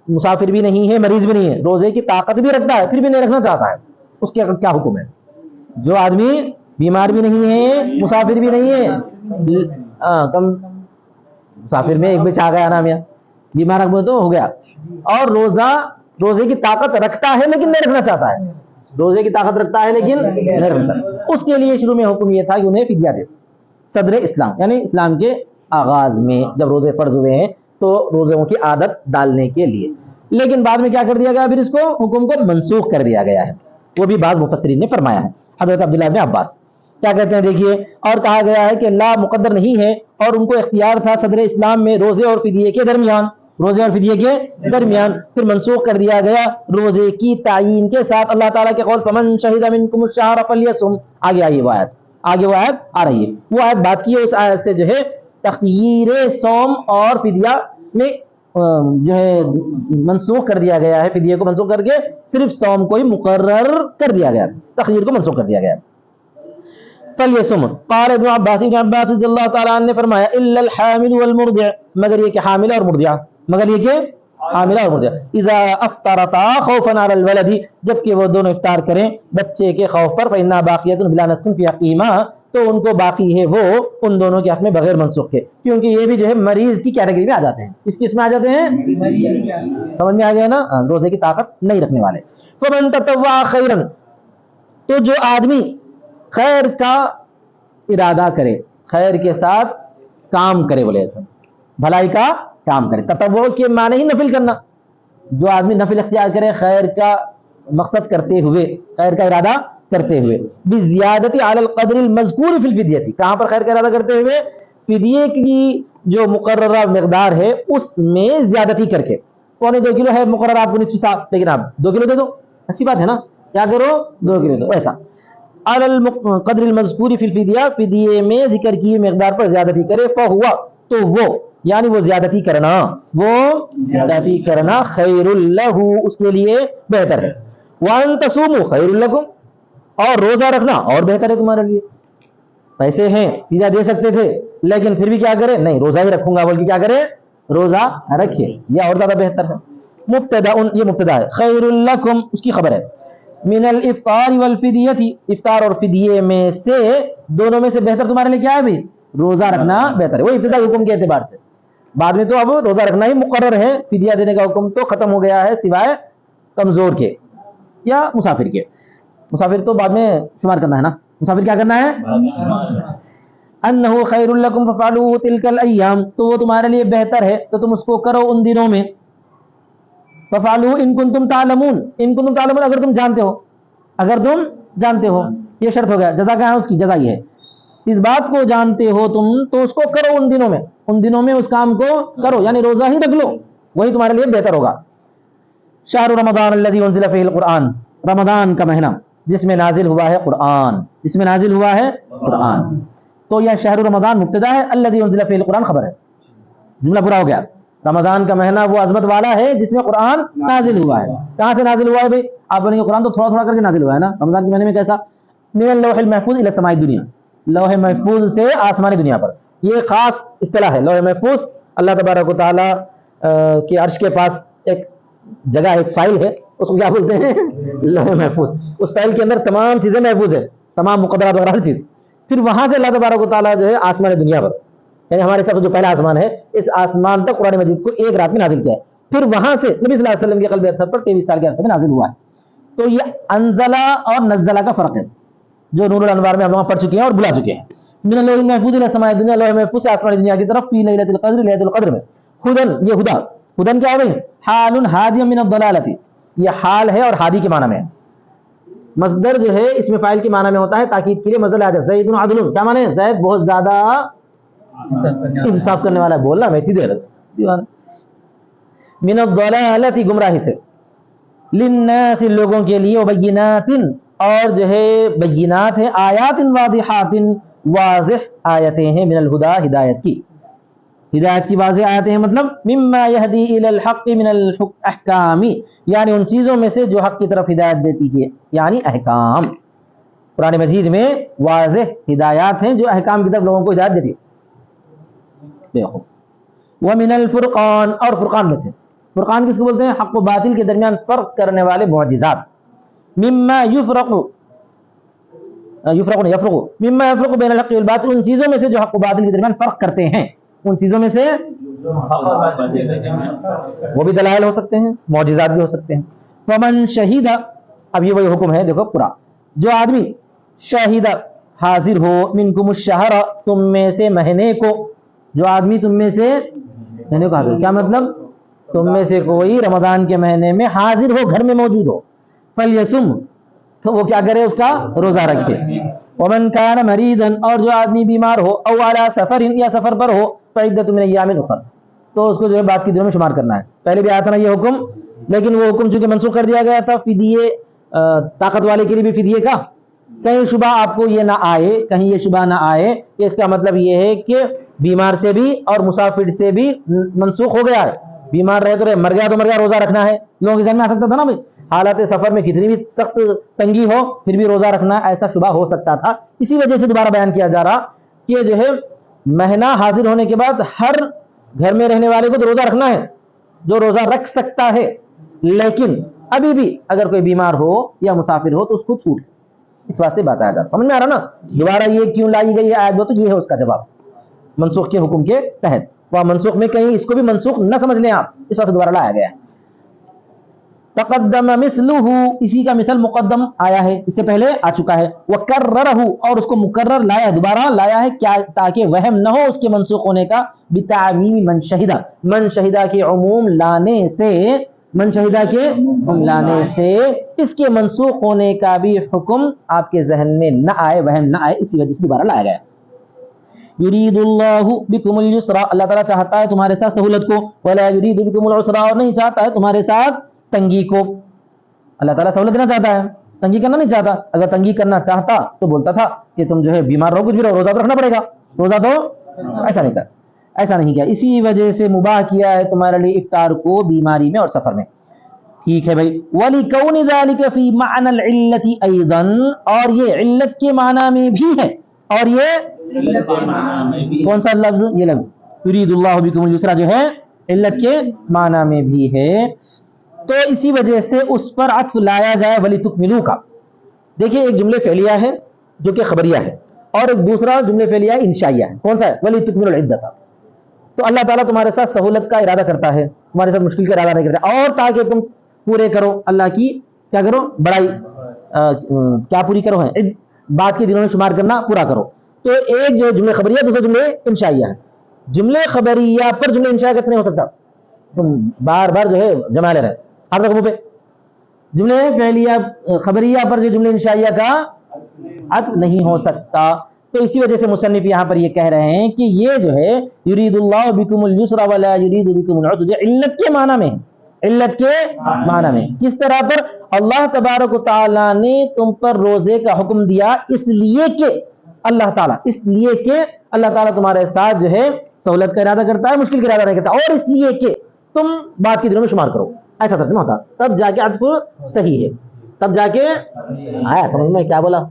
مسافر بھی نہیں ہے, مریض بھی نہیں ہے, روزے کی طاقت بھی رکھتا ہے پھر بھی نہیں رکھنا چاہتا ہے, اس کے کیا حکم ہے؟ جو آدمی بیمار بھی نہیں ہے, مسافر بھی نہیں ہے, کم مسافر میں ایک بچ آ گیا نا, بیمار تو ہو گیا, اور روزے کی طاقت رکھتا ہے لیکن نہیں رکھنا چاہتا ہے, روزے کی طاقت رکھتا ہے لیکن نہیں رکھتا, اس کے لیے شروع میں حکم یہ تھا کہ انہیں فدیہ دے. صدر اسلام یعنی اسلام کے آغاز میں جب روزے فرض ہوئے ہیں تو روزوں کی عادت ڈالنے کے لیے. لیکن بعد میں کیا کر دیا گیا؟ پھر اس کو حکم کو منسوخ کر دیا گیا ہے. وہ بھی بعض مفسرین نے فرمایا ہے. حضرت عبداللہ بن عباس کیا کہتے ہیں دیکھیے, اور کہا گیا ہے کہ لا مقدر نہیں ہے, اور ان کو اختیار تھا صدر اسلام میں روزے اور فدیے کے درمیان, روزے اور فدیے کے درمیان, پھر منسوخ کر دیا گیا روزے کی تعیین کے ساتھ. اللہ تعالیٰ کے قول فمن شہد منکم الشہر فلیصم, آگے آئیے وہ آیت, آگے وہ آیت آ رہی ہے. وہ آیت بات کی ہے اس آیت سے جو ہے تخییر صوم اور فدیہ میں جو ہے منسوخ کر دیا گیا ہے, فدیے کو منسوخ کر کے صرف صوم کو ہی مقرر کر دیا گیا, تخییر کو منسوخ کر دیا گیا. فلیصم. قال ابن عباس رضی اللہ تعالیٰ عنہ نے فرمایا الا الحامل والمرضع, مگر یہ کہ حاملہ اور مرضعہ, مگر یہ کہ حاملہ اور مرضعہ, اذا افطرتا خوفا علی الولد, جبکہ وہ دونوں افطار کریں بچے کے خوف پر, فإنها باقیۃ بلا نسخ فی حقہما, تو ان کو باقی ہے وہ ان دونوں کے حق میں بغیر منسوخ کے, کیونکہ یہ بھی جو ہے مریض کی کیٹیگری میں آ جاتے ہیں. اس کس میں آ جاتے ہیں؟ سمجھ میں آ گیا نا, روزے کی طاقت نہیں رکھنے والے. فمن تطوع خیرا, تو جو آدمی خیر کا ارادہ کرے, خیر کے ساتھ کام کرے, بولے ایسا بھلائی کا کام کرے. تطوع کے معنی ہی نفل کرنا, جو آدمی نفل اختیار کرے خیر کا مقصد کرتے ہوئے, خیر کا ارادہ کرتے ہوئے, بزیادت علی القدر المذکور فی الفدیہ, کہاں پر خیر کا ارادہ کرتے ہوئے؟ فدیے کی جو مقررہ مقدار ہے اس میں زیادتی کر کے. 2.25 کلو ہے مقرر آپ کو نصف سا, لیکن آپ 2 کلو دے دو, اچھی بات ہے نا, کیا کرو 2 کلو دو, ایسا علی القدر المذکور فی الفدیہ, فدیے میں ذکر کی مقدار پر زیادتی کرے, فہوا, تو وہ یعنی وہ زیادتی کرنا, وہ زیادتی کرنا خیر لہ, اس کے لیے بہتر ہے. وان تصوموا خیر لکم, اور روزہ رکھنا اور بہتر ہے تمہارے لیے. پیسے ہیں, فدیہ دے سکتے تھے, لیکن پھر بھی کیا کرے؟ نہیں, روزہ ہی رکھوں گا بول کے کیا کرے؟ روزہ رکھے, یہ اور زیادہ بہتر ہے. مبتدا, یہ مبتدا ہے, خیر لکم اس کی خبر ہے. من الافطار والفدیہ, افطار اور فدیے میں سے, دونوں میں سے بہتر تمہارے لیے کیا ہے بھائی؟ روزہ رکھنا بہتر ہے. وہ ابتدائی حکم کے اعتبار سے, بعد میں تو اب روزہ رکھنا ہی مقرر ہے, فدیہ دینے کا حکم تو ختم ہو گیا ہے سوائے کمزور کے یا مسافر کے. مسافر تو بعد میں شمار کرنا ہے نا, مسافر کیا کرنا ہے؟ انہ خیر لکم ففعلوہ تلک الایام, تو وہ تمہارے لیے بہتر ہے تو تم اس کو کرو ان دنوں میں. ففعلوہ ان کنتم تعلمون, ان کنتم تعلمون, اگر تم جانتے ہو, اگر تم جانتے ہو, یہ شرط ہو گیا. جزا کیا ہے اس کی؟ جزا یہ ہے اس بات کو جانتے ہو تم تو اس کو کرو ان دنوں میں, ان دنوں میں اس کام کو کرو, یعنی روزہ ہی رکھ لو, وہی تمہارے لیے بہتر ہوگا. شہر رمضان الذی انزل فیہ القرآن, رمضان کا مہینہ جس میں نازل ہوا ہے قرآن, جس میں نازل ہوا ہے قرآن. تو یہ شہر رمضان مبتدا ہے, الذی انزل فیہ القرآن خبر ہے, جملہ پورا ہو گیا. رمضان کا مہینہ وہ عظمت والا ہے جس میں قرآن نازل ہوا ہے. کہاں سے نازل ہوا ہے بھائی؟ آپ بولیں گے قرآن تو تھوڑا تھوڑا کر کے نازل ہوا ہے نا, رمضان کے مہینے میں کیسا؟ من اللوح المحفوظ الی السماء الدنیا, لوح محفوظ سے آسمانی دنیا پر. یہ خاص اصطلاح ہے لوح محفوظ, اللہ تبارک و تعالیٰ کے عرش کے پاس ایک جگہ ایک فائل ہے، اس کو کیا بولتے ہیں؟ لوح محفوظ. اس فائل کے اندر تمام چیزیں محفوظ ہیں، تمام مقدرات وغیرہ ہر چیز. پھر وہاں سے اللہ تبارک و تعالیٰ جو ہے آسمان دنیا پر، یعنی ہمارے ساتھ جو پہلا آسمان ہے، اس آسمان تک قرآن مجید کو ایک رات میں نازل کیا ہے. پھر وہاں سے نبی صلی اللہ علیہ وسلم کے قلب اطہر پر 23 سال کے عرصے میں نازل ہوا ہے. تو یہ انزلہ اور نزلہ کا فرق ہے، جو نور الانوار میں ہم وہاں پڑھ چکے ہیں اور بلا چکے ہیں. من اللوح المحفوظ الى سماء الدنیا، لوح محفوظ سے آسمان دنیا کی طرف، فی لیلۃ القدر، لیلۃ القدر میں. ہدن، یہ ہدا، ہدن کیا ہو گئی؟ حال ہادی من الضلالۃ، یہ حال ہے اور ہادی کے معنی میں ہے. مصدر جو ہے اس میں فاعل کے معنی میں ہوتا ہے، تاکید کے لیے مصدر آ جائے. زید عدل، کیا معنی ہے؟ زید بہت زیادہ انصاف کرنے والا ہے. بولنا میں تھی دیوان. من الضلالۃ، گمراہی سے. للناس، لوگوں کے لیے. وبینات، اور جو ہے بینات ہے. آیات واضحات، واضح آیتیں ہیں. من الہدا، ہدایت کی. ہدایت کی واضح آیتیں ہیں مطلب مما یہدی الی الحق من الاحکام، یعنی ان چیزوں میں سے جو حق کی طرف ہدایت دیتی ہے، یعنی احکام. قرآن مجید میں واضح ہدایات ہیں جو احکام کی طرف لوگوں کو ہدایت دیتی ہے. دیکھو ومن الفرقان، اور فرقان میں سے. فرقان کس کو بولتے ہیں؟ حق و باطل کے درمیان فرق کرنے والے معجزات. مما یفرق مما یفرق بین الحق والباطل، ان چیزوں میں سے جو حق و باطل کے درمیان فرق کرتے ہیں. ان چیزوں میں سے وہ بھی دلائل ہو سکتے ہیں، معجزات بھی ہو سکتے ہیں. فمن شہید، اب یہ وہی حکم ہے دیکھو پورا. جو آدمی شہید، حاضر ہو، منکم الشہر، تم میں سے مہینے کو. جو آدمی تم میں سے مہینے کو حاضر، کیا مطلب؟ تم میں سے کوئی رمضان کے مہینے میں حاضر ہو، گھر میں موجود ہو. فلیسم، تو وہ کیا کرے؟ اس کا روزہ رکھے. ومن کان مریضا، اور جو آدمی بیمار ہو، او علی سفر، یا سفر پر ہو، فعدۃ من ایام اخر، تو اس کو جو ہے بعد کے دنوں میں شمار کرنا ہے. پہلے بھی آیا تھا نا یہ حکم، لیکن وہ حکم چونکہ منسوخ کر دیا گیا تھا فدیے، طاقت والے کے لیے بھی فدیے کا. کہیں شبہ آپ کو یہ نہ آئے، کہیں یہ شبہ نہ آئے کہ اس کا مطلب یہ ہے کہ بیمار سے بھی اور مسافر سے بھی منسوخ ہو گیا ہے. بیمار رہے تو رہے، مر گیا تو مر گیا، روزہ رکھنا ہے. لوگوں کے ذہن میں آ سکتا تھا نا بھائی، حالات سفر میں کتنی بھی سخت تنگی ہو پھر بھی روزہ رکھنا، ایسا شبہ ہو سکتا تھا. اسی وجہ سے دوبارہ بیان کیا جا رہا کہ جو ہے مہینہ حاضر ہونے کے بعد ہر گھر میں رہنے والے کو تو روزہ رکھنا ہے، جو روزہ رکھ سکتا ہے. لیکن ابھی بھی اگر کوئی بیمار ہو یا مسافر ہو تو اس کو چھوٹ. اس واسطے بات آیا جاتا. سمجھ میں آ رہا نا دوبارہ یہ کیوں لائی گئی آیت؟ وہ تو یہ ہے اس کا جواب منسوخ کے حکم کے تحت. وہ منسوخ میں کہیں اس کو بھی منسوخ نہ سمجھ لیں آپ، اس واسطے دوبارہ لایا گیا ہے. تقدم مثلہ، اسی کا مثل مقدم آیا ہے، اس سے پہلے آ چکا ہے. وکررہ، اور اس کو مکرر لایا، دوبارہ لایا ہے کیا؟ تاکہ وہم نہ ہو اس کے منسوخ ہونے کا. بتعمیم من شہدہ، من شہدہ کے عموم لانے سے، من شہدہ کے عموم لانے سے اس کے منسوخ ہونے کا بھی حکم آپ کے ذہن میں نہ آئے، وہم نہ آئے، اسی وجہ سے دوبارہ لایا گیا. یرید اللہ بکم اليسر، اللہ تعالیٰ چاہتا ہے تمہارے ساتھ سہولت کو. ولا یرید بکم العسر، اور نہیں چاہتا ہے تمہارے ساتھ تنگی کو. اللہ تعالیٰ سہولت دینا چاہتا ہے، تنگی کرنا نہیں چاہتا. اگر تنگی کرنا چاہتا تو بولتا تھا کہ تم جو ہے بیمار رہو، کچھ بھی رہو، روزہ تو رکھنا پڑے گا. روزہ تو ایسا نہیں کر، ایسا نہیں کیا. اسی وجہ سے مباح کیا ہے تمہارے لیے افطار کو بیماری میں اور سفر میں. ٹھیک ہے بھائی. وَلِكَوْنِ ذَلِكَ فِي مَعْنَى الْعِلَّةِ أَيْضًا، اور یہ علت کے معنی میں بھی ہے. اور یہ کون سا لفظ؟ یہ لفظ یرید اللہ بکم اليسر جو ہے علت کے معنی میں بھی ہے. تو اسی وجہ سے اس پر عطف لایا گیا وَلِتُكْمِلُوا کا. دیکھیں ایک جملے فعلیہ ہے جو کہ خبریہ ہے، اور ایک دوسرا جملے فعلیہ انشائیہ ہے. کون سا ہے؟ وَلِتُكْمِلُوا الْعِدَّةَ. تو اللہ تعالیٰ تمہارے ساتھ سہولت کا ارادہ کرتا ہے، تمہارے ساتھ مشکل کا ارادہ نہیں کرتا، اور تاکہ تم پورے کرو اللہ کی کیا کرو؟ بڑائی کیا پوری کرو ہے، بعد کے دنوں میں شمار کرنا پورا کرو. تو ایک جو جملے خبریہ، دوسرا جملے انشائیہ ہے. جملے خبریہ پر جملے انشائیہ کیسے نہیں ہو سکتا؟ تم بار بار جو ہے جمع لے رہے ہاتھ رکھو پہ. جملے فعلیہ خبریہ پر جو جملے انشائیہ کا عطف نہیں ہو سکتا. تو اسی وجہ سے مصنف یہاں پر یہ کہہ رہے ہیں کہ یہ جو ہے یرید اللہ بکم اليسر ولا یرید بکم العسر، جو علت کے معنی میں، علت کے معنی میں. کس طرح پر؟ اللہ تبارک و تعالیٰ نے تم پر روزے کا حکم دیا اس لیے کہ اللہ تعالیٰ تمہارے ساتھ جو ہے سہولت کا ارادہ کرتا ہے، مشکل کا ارادہ نہیں کرتا، اور اس لیے کہ تم بعد کے دنوں میں شمار کرو. ایسا ترجمہ ہوتا، تب جا کے عطف صحیح ہے، تب جا کے آیا سمجھ میں. کیا بولا؟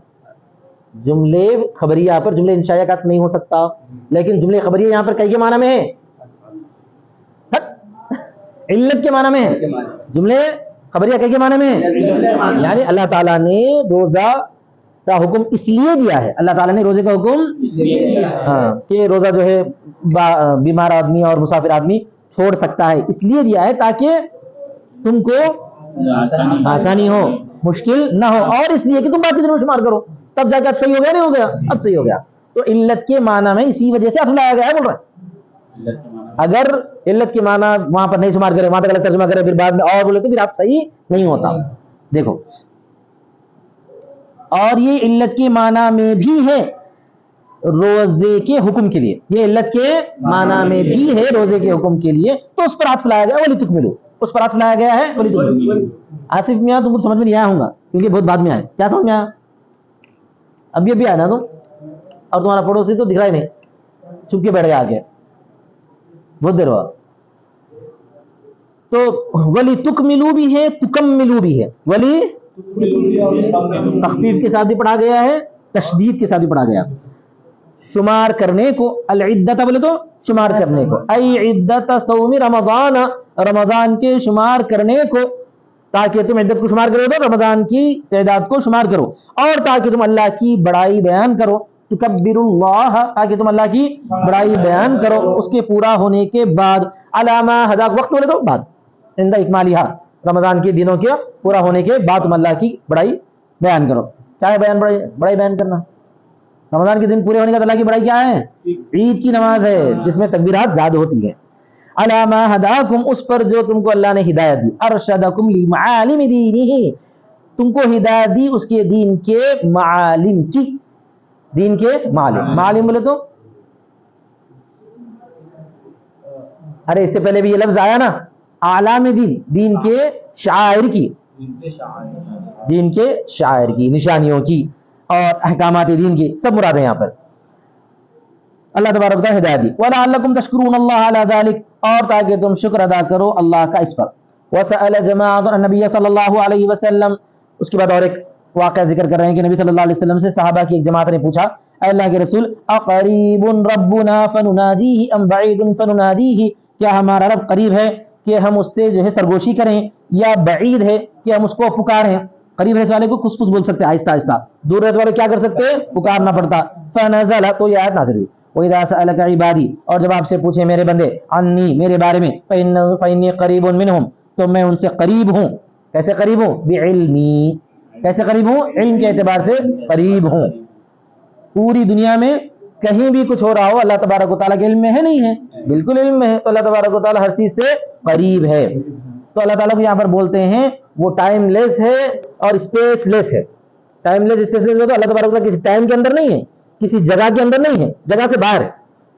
جملے خبریہ پر جملے انشائیہ کا عطف نہیں ہو سکتا، لیکن جملے خبریہ یہاں پر کئی کے معنی میں ہے. علت کے معنی میں ہے، جملے خبریہ کے معنی میں ہے، یعنی اللہ تعالیٰ نے روزہ کا حکم اس لیے دیا ہے، اللہ تعالیٰ نے روزے کا حکم ہاں کہ روزہ جو ہے بیمار آدمی اور مسافر آدمی چھوڑ سکتا ہے، اس لیے دیا ہے تاکہ تم کو آسانی ہو، مشکل نہ ہو، اور اس لیے کہ تم باقی دنوں میں شمار کرو، تب جا کے اب صحیح ہو گیا نہیں ہو گیا، اب صحیح ہو گیا. تو علت کے معنی میں اسی وجہ سے لایا گیا ہے بول رہے ہیں. اگر علت کے معنی وہاں پر نہیں شمار کرے، وہاں تک الگ ترجمہ کرے، پھر بعد میں اور بولے تو پھر آپ صحیح نہیں ہوتا. دیکھو، اور یہ علت کے معنی میں بھی ہے روزے کے حکم کے لیے، یہ علت کے معنی میں بھی ہے روزے کے حکم کے لیے، تو اس پر عطف لایا گیا ولی تکملو، اس پر عطف لایا گیا ہے ولی تکملو. آصف میاں تم کو سمجھ میں نہیں آیا ہوں گا کیونکہ بہت بعد میں آئے. کیا سمجھ میں آیا؟ ابھی آیا نا تم، اور تمہارا پڑوسی تو دکھ رہا ہی نہیں، چھپ کے بیٹھ گیا آگے، بہت دیر ہوا. تو ولی تکملو بھی ہے، تکملو بھی ہے، ولی تخفیف کے ساتھ بھی پڑھا گیا ہے، تشدید کے ساتھ بھی پڑھا گیا. شمار کرنے کو، العدت بولے تو شمار کرنے کو، ای عدت صوم رمضان، رمضان کے شمار کرنے کو، تاکہ تم عدت کو شمار کرو تو رمضان کی تعداد کو شمار کرو، اور تاکہ تم اللہ کی بڑائی بیان کرو، تکبر اللہ، تاکہ تم اللہ کی بڑائی بیان کرو اس کے پورا ہونے کے بعد، علامہ ہداک، وقت بولے تو بعد، عند اکمالہ، رمضان کے دنوں کے پورا ہونے کے بعد تم اللہ کی بڑائی بیان کرو. کیا ہے بیان؟ بڑائی بیان کرنا. رمضان کے دن پورے ہونے کا اللہ کی بڑائی کیا ہے؟ عید کی نماز ہے جس میں تکبیرات زیادہ ہوتی ہیں. علامہ ہداکم، اس پر جو تم کو اللہ نے ہدایت دی، ارشدکم لمعالم دینہ، تم کو ہدایت دی اس کے دین کے معالم کی، دین کے معالم. معالم بولے تو ارے اس سے پہلے بھی یہ لفظ آیا نا، اعلام دین، دین کے شعائر کی، دین کے شعائر کی، نشانیوں کی اور احکامات دین کی، سب مراد ہے یہاں پر. اللہ تبارک و تعالی ہدایت دی. وَلَعَلَّكُمْ تَشْكُرُونَ اللَّهَ عَلَى ذَلِكَ، اور تاکہ تم شکر ادا کرو اللہ کا اس پر. وَسَأَلَ جَمَاعَةٌ النَّبِيَّ صلی اللہ علیہ وسلم، اس کے بعد اور ایک واقعہ ذکر کر رہے ہیں کہ نبی صلی اللہ علیہ وسلم سے صحابہ کی ایک جماعت نے پوچھا، اے اللہ کے رسول، اقریب ربنا فنناجیہ ام بعید فننادیہ، کیا ہمارا رب قریب ہے کہ ہم اس سے جو ہے سرگوشی کریں، یا بعید ہے کہ ہم اس کو پکاریں؟ قریب رہنے والے کو کھس پھس بول سکتے آہستہ آہستہ، دور رہنے والے کیا کر سکتے؟ پکارنا پڑتا. فنزل، تو یہ آیت نازل ہوئی. وَإِذَا سَأَلَكَ عِبَادِي، اور جب آپ سے پوچھے میرے بندے، عنی، میرے بارے میں، فَإِنِّي قَرِيبٌ مِّنْهُمْ، تو میں ان سے قریب ہوں. کیسے قریب ہوں؟ بعلمی، کیسے قریب ہوں؟ علم کے اعتبار سے قریب ہوں. پوری دنیا میں کہیں بھی کچھ ہو رہا ہو، اللہ تبارک و تعالیٰ کے علم میں ہے نہیں ہے؟ بالکل علم میں ہے. تو اللہ تبارک و تعالیٰ ہر چیز سے قریب ہے. تو اللہ تعالیٰ کو یہاں پر بولتے ہیں وہ ٹائم لیس ہے اور اسپیس لیس ہے. ٹائم لیس، اسپیس لیس، تو اللہ تبارک و تعالیٰ کسی ٹائم کے اندر نہیں ہے، کسی جگہ کے اندر نہیں ہے، جگہ سے باہر ہے.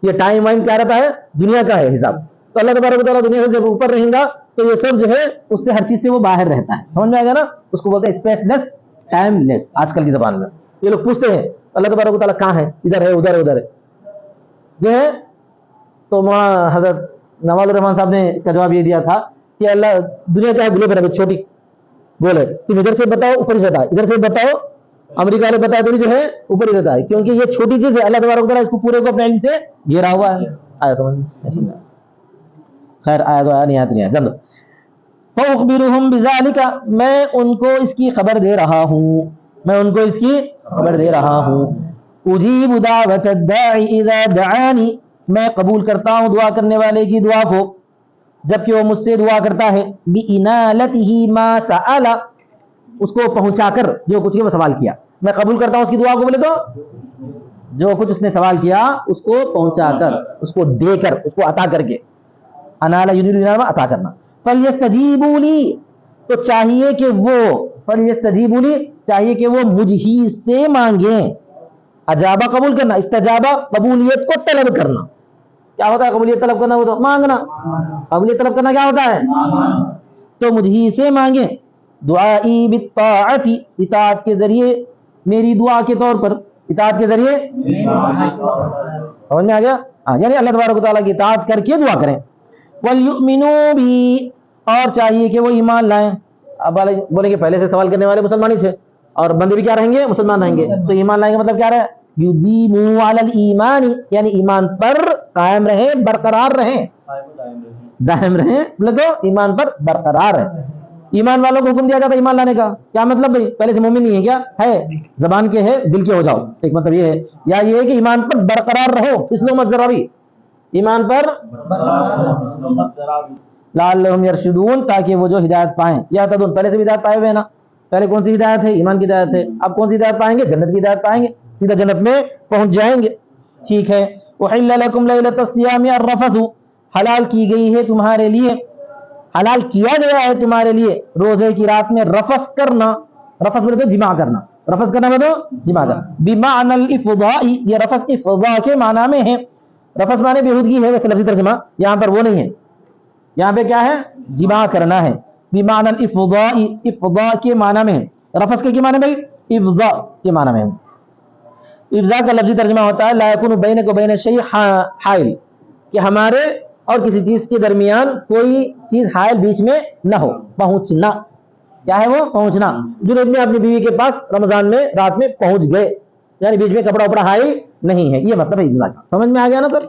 یہ ٹائم وائم کیا رہتا ہے؟ دنیا کا ہے حساب. تو اللہ تبارک و تعالیٰ دنیا سے جب اوپر رہیں گا تو یہ سب جو ہے اس سے ہر چیز سے وہ باہر رہتا ہے. سمجھ میں آئے گا نا؟ اس کو بولتے ہیں اسپیس لیس، ٹائم لیس آج کل کی زبان میں. یہ لوگ پوچھتے ہیں اللہ تبارک و تعالیٰ کہاں ہے؟ ادھر ہے، ادھر ہے، ادھر ہے جو ہے. تو مولانا حضرت نواز الرحمان صاحب نے اس کا جواب یہ دیا تھا کہ اللہ دنیا کیا ہے؟ گلے پر چھوٹی گول ہے. تم ادھر سے بتاؤ اوپر ہی رہتا ہے، ادھر سے بتاؤ امریکہ والے بتایا تو جو ہے اوپر ہی رہتا ہے، کیونکہ یہ چھوٹی چیز ہے. اللہ تبارک و تعالیٰ اس کو پورے کو اپنے علم سے گھیرا ہوا ہے. آیا سمجھ میں؟ خیر آیا تو آیا، نہیں آیا تو نہیں آیا. جلد فَأُخْبِرُهُمْ بِذَلِكَ، میں ان کو اس کی خبر دے رہا ہوں، میں ان کو اس کی خبر دے رہا ہوں. اجیب دعوت الداعی اذا دعانی، میں قبول کرتا ہوں دعا کرنے والے کی دعا کو جبکہ وہ مجھ سے دعا کرتا ہے. بِإِنَالَتِهِ مَا سَأَلَ، اس کو پہنچا کر جو کچھ وہ سوال کیا. میں قبول کرتا ہوں اس کی دعا کو، بولے تو جو کچھ اس نے سوال کیا اس کو پہنچا کر، اس کو دے کر، اس کو عطا کر کے. انالا یونیل عطا کرنا. فَلْيَسْتَجِيبُوا لِي، تو چاہیے کہ وہ، فَلْيَسْتَجِيبُوا لِي، چاہیے کہ وہ مجھ ہی سے مانگیں. اجابہ قبول کرنا، استجابہ قبولیت کو طلب کرنا. کیا ہوتا ہے قبولیت طلب کرنا؟ وہ تو مانگنا. قبولیت طلب کرنا کیا ہوتا ہے؟ تو مجھ ہی سے مانگیں. دعائی بالطاعت، اطاعت کے ذریعے، میری دعا کے طور پر، اطاعت کے ذریعے. سمجھ میں آ گیا؟ یعنی اللہ تبارک و تعالیٰ کی اطاعت کر کے دعا کریں. وَلْيُؤْمِنُوا بِهِ، اور چاہیے کہ وہ ایمان لائیں. اب بولیں گے پہلے سے سوال کرنے والے مسلمان ہی تھے اور بندے بھی کیا رہیں گے؟ مسلمان رہیں گے. تو ایمان لائیں گے مطلب کیا رہے؟ یُدِیمُوا عَلَى الْإِیمَانِ، یعنی ایمان پر قائم رہیں، برقرار رہیں. دائم رہیں بولے تو ایمان پر برقرار ہے. ایمان والوں کو حکم دیا جاتا ہے ایمان لانے کا. کیا مطلب بھائی؟ پہلے سے مومن نہیں ہے کیا؟ ہے. زبان کے ہے دل کے ہو جاؤ. ایک مطلب یہ ہے. یا یہ ہے کہ ایمان پر برقرار رہو اسلو مت ذرا بھی. ایمان پر لعلہم یرشدون تاکہ وہ جو ہدایت پائیں. یا تدون پہلے سے بھی ہدایت پائے ہوئے ہیں نا. پہلے کون سی ہدایت ہے؟ ایمان کی ہدایت ہے. اب کون سی ہدایت پائیں گے؟ جنت کی ہدایت پائیں گے. سیدھا جنت میں پہنچ جائیں گے. ٹھیک ہے. احل لکم لیلۃ الصیام الرفث حلال کی گئی ہے تمہارے لیے، حلال کیا گیا ہے تمہارے لیے روزے کی رات میں رفث کرنا. رفث بولے تو جماع کرنا. رفث کرنا بولے تو جماع کرنا. بمعنى الافضاء یہ رفث افضاء کے معنی میں ہے. رفث معنی بےہودگی ہے ویسے لفظی ترجمہ، یہاں پر وہ نہیں ہے. یہاں پہ کیا ہے؟ جماع کرنا ہے. بمعنى الافضاء افضاء کے معنی میں ہے. رفث کے معنی میں افضاء کے معنی میں ہے. افضاء کا لفظی ترجمہ ہوتا ہے لا یکون بینک و بین الشیء حائل، کہ ہمارے اور کسی چیز کے درمیان کوئی چیز حائل بیچ میں نہ ہو. پہنچنا کیا ہے؟ وہ پہنچنا. جنید میں اپنی بیوی کے پاس رمضان میں رات میں پہنچ گئے، یعنی بیچ میں کپڑا وپڑا حائل نہیں ہے. یہ مطلب ہے افضاء کا. سمجھ میں آ گیا نا؟ تو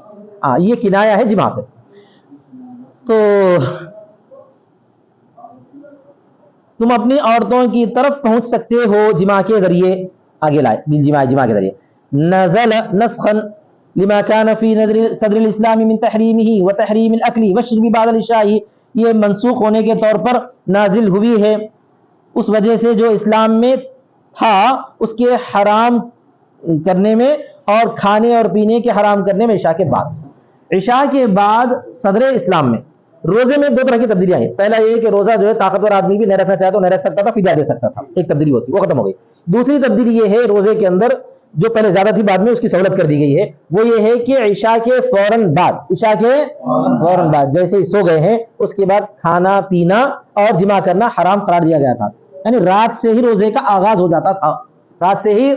ہاں یہ کنایا ہے جماع سے. تو تم اپنی عورتوں کی طرف پہنچ سکتے ہو جماع کے ذریعے. آگے لائے بالجماع، جماع کے ذریعے. نزل نسخا لما كان في صدر الاسلام من تحریمه وتحریم الاكل والشرب بعد العشاء، یہ منسوخ ہونے کے طور پر نازل ہوئی ہے اس وجہ سے جو اسلام میں تھا اس کے حرام کرنے میں اور کھانے اور پینے کے حرام کرنے میں عشاء کے بعد. عشاء کے بعد صدر اسلام میں روزے میں دو طرح کی تبدیلیاں ہیں. پہلا یہ کہ روزہ جو ہے طاقتور آدمی بھی نہیں رکھنا چاہے تو نہیں رکھ سکتا تھا، فدیہ دے سکتا تھا. ایک تبدیلی ہوتی، وہ ختم ہو گئی. دوسری تبدیلی یہ ہے روزے کے اندر جو پہلے زیادہ تھی بعد میں اس کی سہولت کر دی گئی ہے. وہ یہ ہے کہ عشاء کے فوراً بعد، عشاء کے فوراً بعد جیسے ہی سو گئے ہیں اس کے بعد کھانا پینا اور جماع کرنا حرام قرار دیا گیا تھا. یعنی رات سے ہی روزے کا آغاز ہو جاتا تھا. رات سے ہی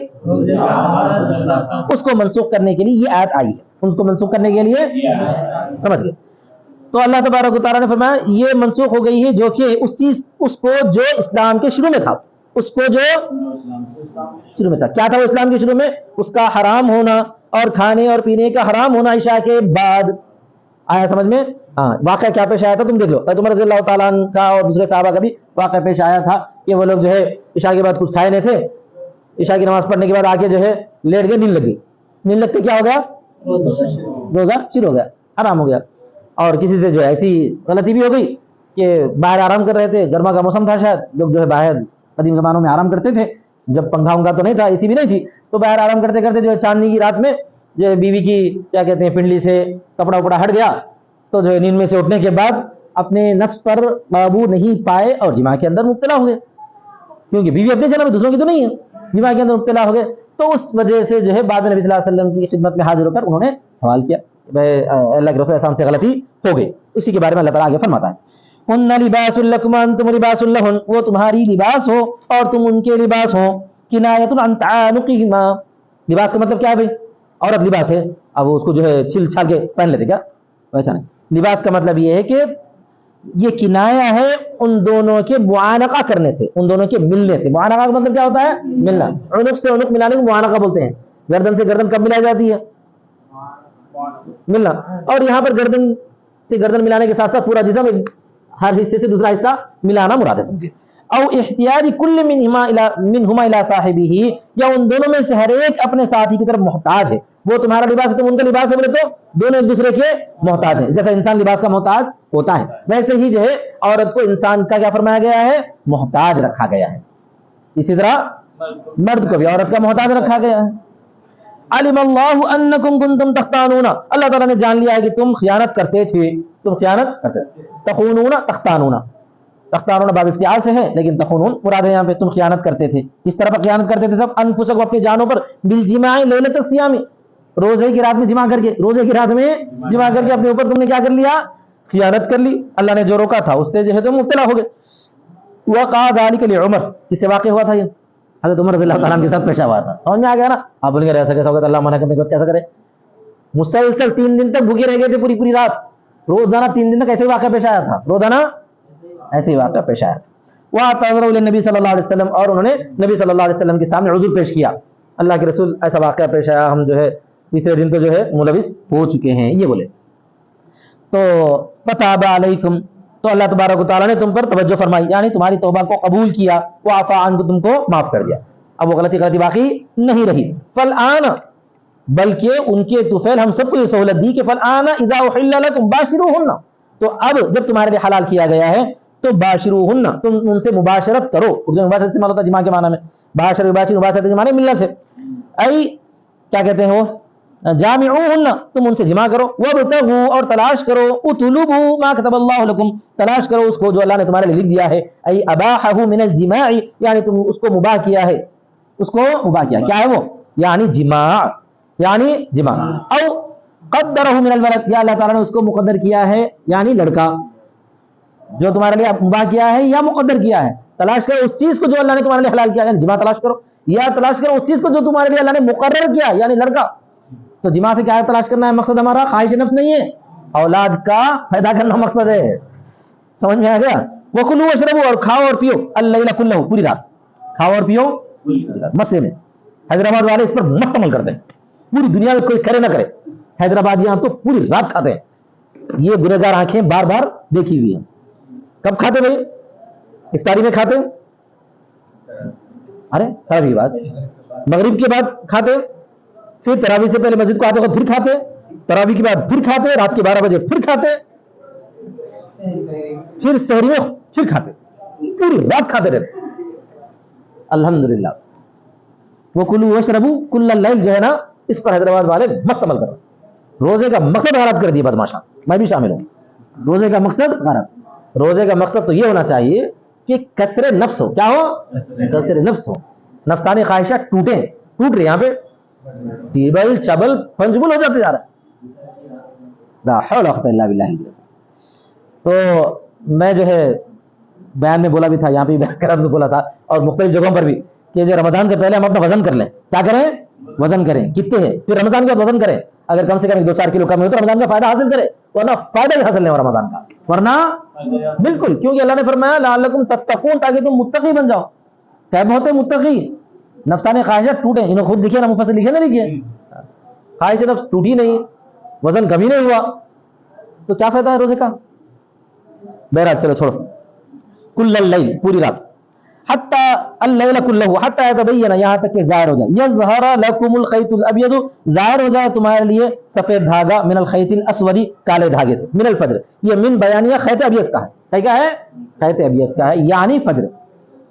اس کو منسوخ کرنے کے لیے یہ آیت آئی ہے. اس کو منسوخ کرنے کے لیے سمجھ گئے. تو اللہ تبارک و تعالیٰ نے فرمایا یہ منسوخ ہو گئی ہے جو کہ اس کو جو اسلام کے شروع میں تھا، اس کو جو شروع میں تھا. کیا تھا وہ اسلام کے شروع میں؟ اس کا حرام ہونا اور کھانے اور پینے کا حرام ہونا عشاء کے بعد. آیا سمجھ میں؟ ہاں. واقعہ کیا پیش آیا تھا تم دیکھ لو. عمر رضی اللہ تعالیٰ عنہ کا اور دوسرے صحابہ کا بھی واقعہ پیش آیا تھا کہ وہ لوگ جو ہے عشاء کے بعد کچھ کھائے نہیں تھے. عشاء کی نماز پڑھنے کے بعد آ کے جو ہے لیٹ گئے، نیند لگ گئی. نیند لگتے کیا ہو گیا؟ روزہ شروع ہو گیا، حرام ہو گیا. اور کسی سے جو ہے ایسی غلطی بھی ہو گئی کہ باہر آرام کر رہے تھے، گرما کا موسم تھا شاید، لوگ جو ہے باہر قدیم زمانوں میں آرام کرتے تھے جب پنکھا ونکھا تو نہیں تھا، اسی بھی نہیں تھی، تو باہر آرام کرتے کرتے جو ہے چاندنی کی رات میں جو ہے بیوی کی کیا کہتے ہیں پنڈلی سے کپڑا وپڑا ہٹ گیا. تو جو ہے نیند میں سے اٹھنے کے بعد اپنے نفس پر قابو نہیں پائے اور جماع کے اندر مبتلا ہو گئے. کیونکہ بیوی اپنے جنم دوسروں کی تو نہیں ہے، جماع کے اندر مبتلا ہو گئے. تو اس وجہ سے جو ہے بعد میں نبی صلی اللہ علیہ وسلم کی خدمت میں حاضر ہو کر انہوں نے سوال کیا اللہ کے رسول ایسا ہم سے غلطی ہو گئی. اسی کے بارے میں اللہ تعالیٰ آگے فرماتا ہے ہن لباس لکم انتم لباس لہن، وہ تمہاری لباس ہو اور تم ان کے لباس ہو. کنایۃ عن تعانقہما، لباس کا مطلب کیا ہے بھائی؟ عورت لباس ہے، اب اس کو جو ہے چھل چھال کے پہن لیتے کیا؟ ویسا نہیں. لباس کا مطلب یہ ہے کہ یہ کنایا ہے ان دونوں کے معانقہ کرنے سے، ان دونوں کے ملنے سے. معانقہ کا مطلب کیا ہوتا ہے؟ ملنا. عنق سے عنق ملانے کو معانقہ بولتے ہیں. گردن سے گردن کب ملائی جاتی ہے؟ ملنا. اور یہاں پر گردن سے گردن ملانے کے ساتھ ساتھ پورا جسم ہر حصے سے دوسرا حصہ ملانا مراد ہے. او احتیاج کل منہما الی صاحبہ، یا ان دونوں میں سے ہر ایک اپنے ساتھی کی طرف محتاج ہے. وہ تمہارا لباس ہے تم ان کا لباس ہے، بولے تو دونوں ایک دوسرے کے محتاج ہیں. جیسا انسان لباس کا محتاج ہوتا ہے ویسے ہی جو ہے عورت کو انسان کا کیا فرمایا گیا ہے؟ محتاج رکھا گیا ہے. اسی طرح مرد کو بھی عورت کا محتاج رکھا گیا ہے. علم اللہ انکم کنتم تختانون، اللہ تعالیٰ نے جان لیا ہے کہ تم خیانت کرتے تھے. تم خیانت کرتے تھے. تخونون تختانون، تختانون باب افتعال سے ہے لیکن تخونون مراد ہے یہاں پہ. تم خیانت کرتے تھے. کس طرح خیانت کرتے تھے؟ سب انفسکم اپنی جانوں پر، بالجماع لیلۃ الصیام، روزے کی رات میں جمع کر کے، روزے کی رات میں جمع کر کے اپنے اوپر تم نے کیا کر لیا؟ خیانت کر لی. اللہ نے جو روکا تھا اس سے جو ہے تم مبتلا ہو گئے. وقع ذلک لعمر، کس سے واقع ہوا تھا؟ یہ حضرت عمر رضی اللہ تعالیٰ عنہ کے ساتھ پیش ہوا تھا. سمجھ میں آ گیا نا؟ آپ بولیں گے ایسا کیسا ہوگا؟ اللہ منع کرنے کے بعد کیسا کرے؟ مسلسل 3 دن تک بھوکے رہ گئے تھے، پوری رات. روزانہ 3 دن تک ایسے ہی واقعہ پیش آیا تھا. روزانہ ایسے ہی واقعہ پیش آیا تھا. وَاعْتَذَرُوا لِلنَّبِي صلی اللہ علیہ وسلم، اور انہوں نے نبی صلی اللہ علیہ وسلم کے سامنے عذر پیش کیا. اللہ کے رسول ایسا واقعہ پیش آیا، ہم جو ہے تیسرے دن تو جو ہے ملوث ہو چکے ہیں، یہ بولے. تو فتاب علیکم، تو اللہ تبارک و تعالیٰ نے تم پر توجہ فرمائی، یعنی تمہاری توبہ کو قبول کیا، وعفا عنکم، تم کو معاف کر دیا، اب وہ غلطی باقی نہیں رہی۔ فالآن، بلکہ ان کے طفیل ہم سب کو یہ سہولت دی کہ فالآن اذا احل لکم باشروہن، تو اب جب تمہارے لیے حلال کیا گیا ہے تو باشروہن، تم ان سے مباشرت کرو۔ اردو میں مباشرت سے معنی ہوتا ہے جماع کے معنی میں، باشر مباشرت کے معنی ملنا سے، ای کیا کہتے ہیں وہ جامعوہن، تم ان سے جماع کرو، وابتغوا، اور تلاش کرو، اطلبوا ما كتب اللہ لکم، تلاش کرو اس کو جو اللہ نے تمہارے لیے لکھ دیا ہے، ای اباحہ من الجماع، یعنی تم اس کو مباح کیا ہے، اس کو مباح کیا، کیا ہے وہ، یعنی جماع، یعنی جماع، او قدرہ من الولد، یا اللہ تعالیٰ نے اس کو مقدر کیا ہے، یعنی لڑکا، جو تمہارے لیے مباح کیا ہے یا مقدر کیا ہے، تلاش کرو اس چیز کو جو اللہ نے تمہارے لیے حلال کیا ہے، یعنی جماع تلاش کرو، یا تلاش کرو اس چیز کو جو تمہارے لیے اللہ نے مقرر کیا، یعنی لڑکا۔ تو جماع سے کیا ہے تلاش کرنا ہے، مقصد ہمارا خواہش نفس نہیں ہے، اولاد کا پیدا کرنا مقصد ہے، سمجھ میں آ گیا۔ وَكُلُوا وَاشْرَبُوا، اور کھاؤ اور پیو، اللَّيْلَ كُلَّهُ، پوری رات کھاؤ اور پیو، مسئلے میں حیدرآباد والے اس پر مست عمل کرتے ہیں، پوری دنیا میں کوئی کرے نہ کرے، حیدرآباد یہاں تو پوری رات کھاتے ہیں، یہ گنہگار آنکھیں بار بار دیکھی ہوئی ہیں۔ کب کھاتے بھائی؟ افطاری میں کھاتے، ارے تراویح کے بعد، مغرب کے بعد کھاتے، پھر تراویح سے پہلے مسجد کو آتے وقت پھر کھاتے، تراویح کے بعد پھر کھاتے، رات کے 12 بجے پھر کھاتے، پھر سحری میں پھر کھاتے، پوری رات کھاتے رہتے، الحمدللہ۔ وَكُلُوا وَاشْرَبُوا كُلَّ اللَّيْلِ، جو ہے نا اس پر حیدرآباد والے مست عمل کر رہے ہیں، روزے کا مقصد غارت کر دیا بدماشا، میں بھی شامل ہوں، روزے کا مقصد غارت، روزے کا مقصد تو یہ ہونا چاہیے کہ کسر نفس ہو، کیا ہو، کسر نفس ہو، نفسانی خواہشات ٹوٹیں، ٹوٹ رہے یہاں پہ ٹیبل چبل پنجبل ہو جاتے جا رہا ہے، لا حول ولا قوت الا باللہ۔ تو میں جو ہے بیان میں بولا بھی تھا، یہاں پہ بیان کرا تو بولا تھا، اور مختلف جگہوں پر بھی، کہ جو رمضان سے پہلے ہم اپنا وزن کر لیں، کیا کریں، وزن کریں کتنے ہے، پھر رمضان کے بعد وزن کریں، اگر کم سے کم 2-4 کلو کم ہو تو رمضان کا فائدہ حاصل کرے، ورنہ فائدہ ہی حاصل نہیں ہو رمضان کا، ورنہ بالکل، کیونکہ اللہ نے فرمایا لعلکم تتقون، تاکہ تم متقی بن جاؤ، کیسے ہوتے متقی، نفسانی خواہشات ٹوٹیں، انہوں خود لکھے نا، مفسر لکھے نا، لکھے خواہش نفس ٹوٹی نہیں، وزن کمی نہیں ہوا، تو کیا فائدہ ہے روزے کا، بہرحال چلو چھوڑو۔ کل اللیل، پوری رات، حتی اللیل کلہ، حتی یتبین، یہاں تک کہ ظاہر ہو جائے، یظہر لکم الخیط الابیض، ظاہر ہو جائے تمہارے لیے سفید دھاگا، من الخیط الاسود، کالے دھاگے سے، من الفجر، یہ من بیانیہ خیط ابیض کا ہے، کیا ہے، خیط ابیض کا ہے، یعنی فجر،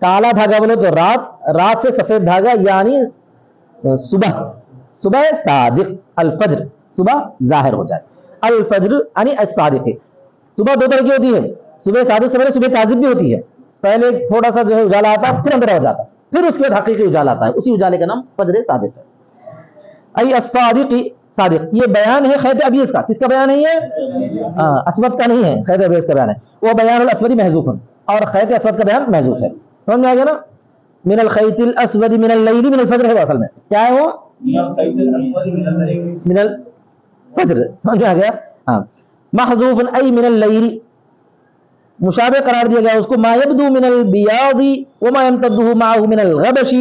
کالا دھاگا بولے تو رات، رات سے سفید دھاگا یعنی صبح، صبح صادق، الفجر، صبح ظاہر ہو جائے، الفجر یعنی الصادق، صبح دو طرح کی ہوتی ہے، صبح صادق سے پہلے صبح کاذب بھی ہوتی ہے، پہلے تھوڑا سا جو ہے اجالا آتا ہے، پھر اندھیرا ہو جاتا ہے، پھر اس کے بعد حقیقی اجالا آتا ہے، اسی اجالے کا نام فجر صادق ہے، ای الصادق، صادق، یہ بیان ہے خیط ابیض کا، کس کا بیان ہے یہ، اسود کا نہیں ہے، خیط ابیض کا بیان ہے، وہ بیان الاسود محذوف، اور خیط اسود کا بیان محذوف ہے، سمجھ میں آ گیا نا، من الخیط الاسود من اللیل من الفجر ہے، اصل میں کیا ہے وہ، من الفجر، سمجھ میں آ گیا، ہاں، محذوف ای من اللیل، مشابہ قرار دیا گیا اس کو، ما یبدو من البیاض وما یمتده معه من الغبش،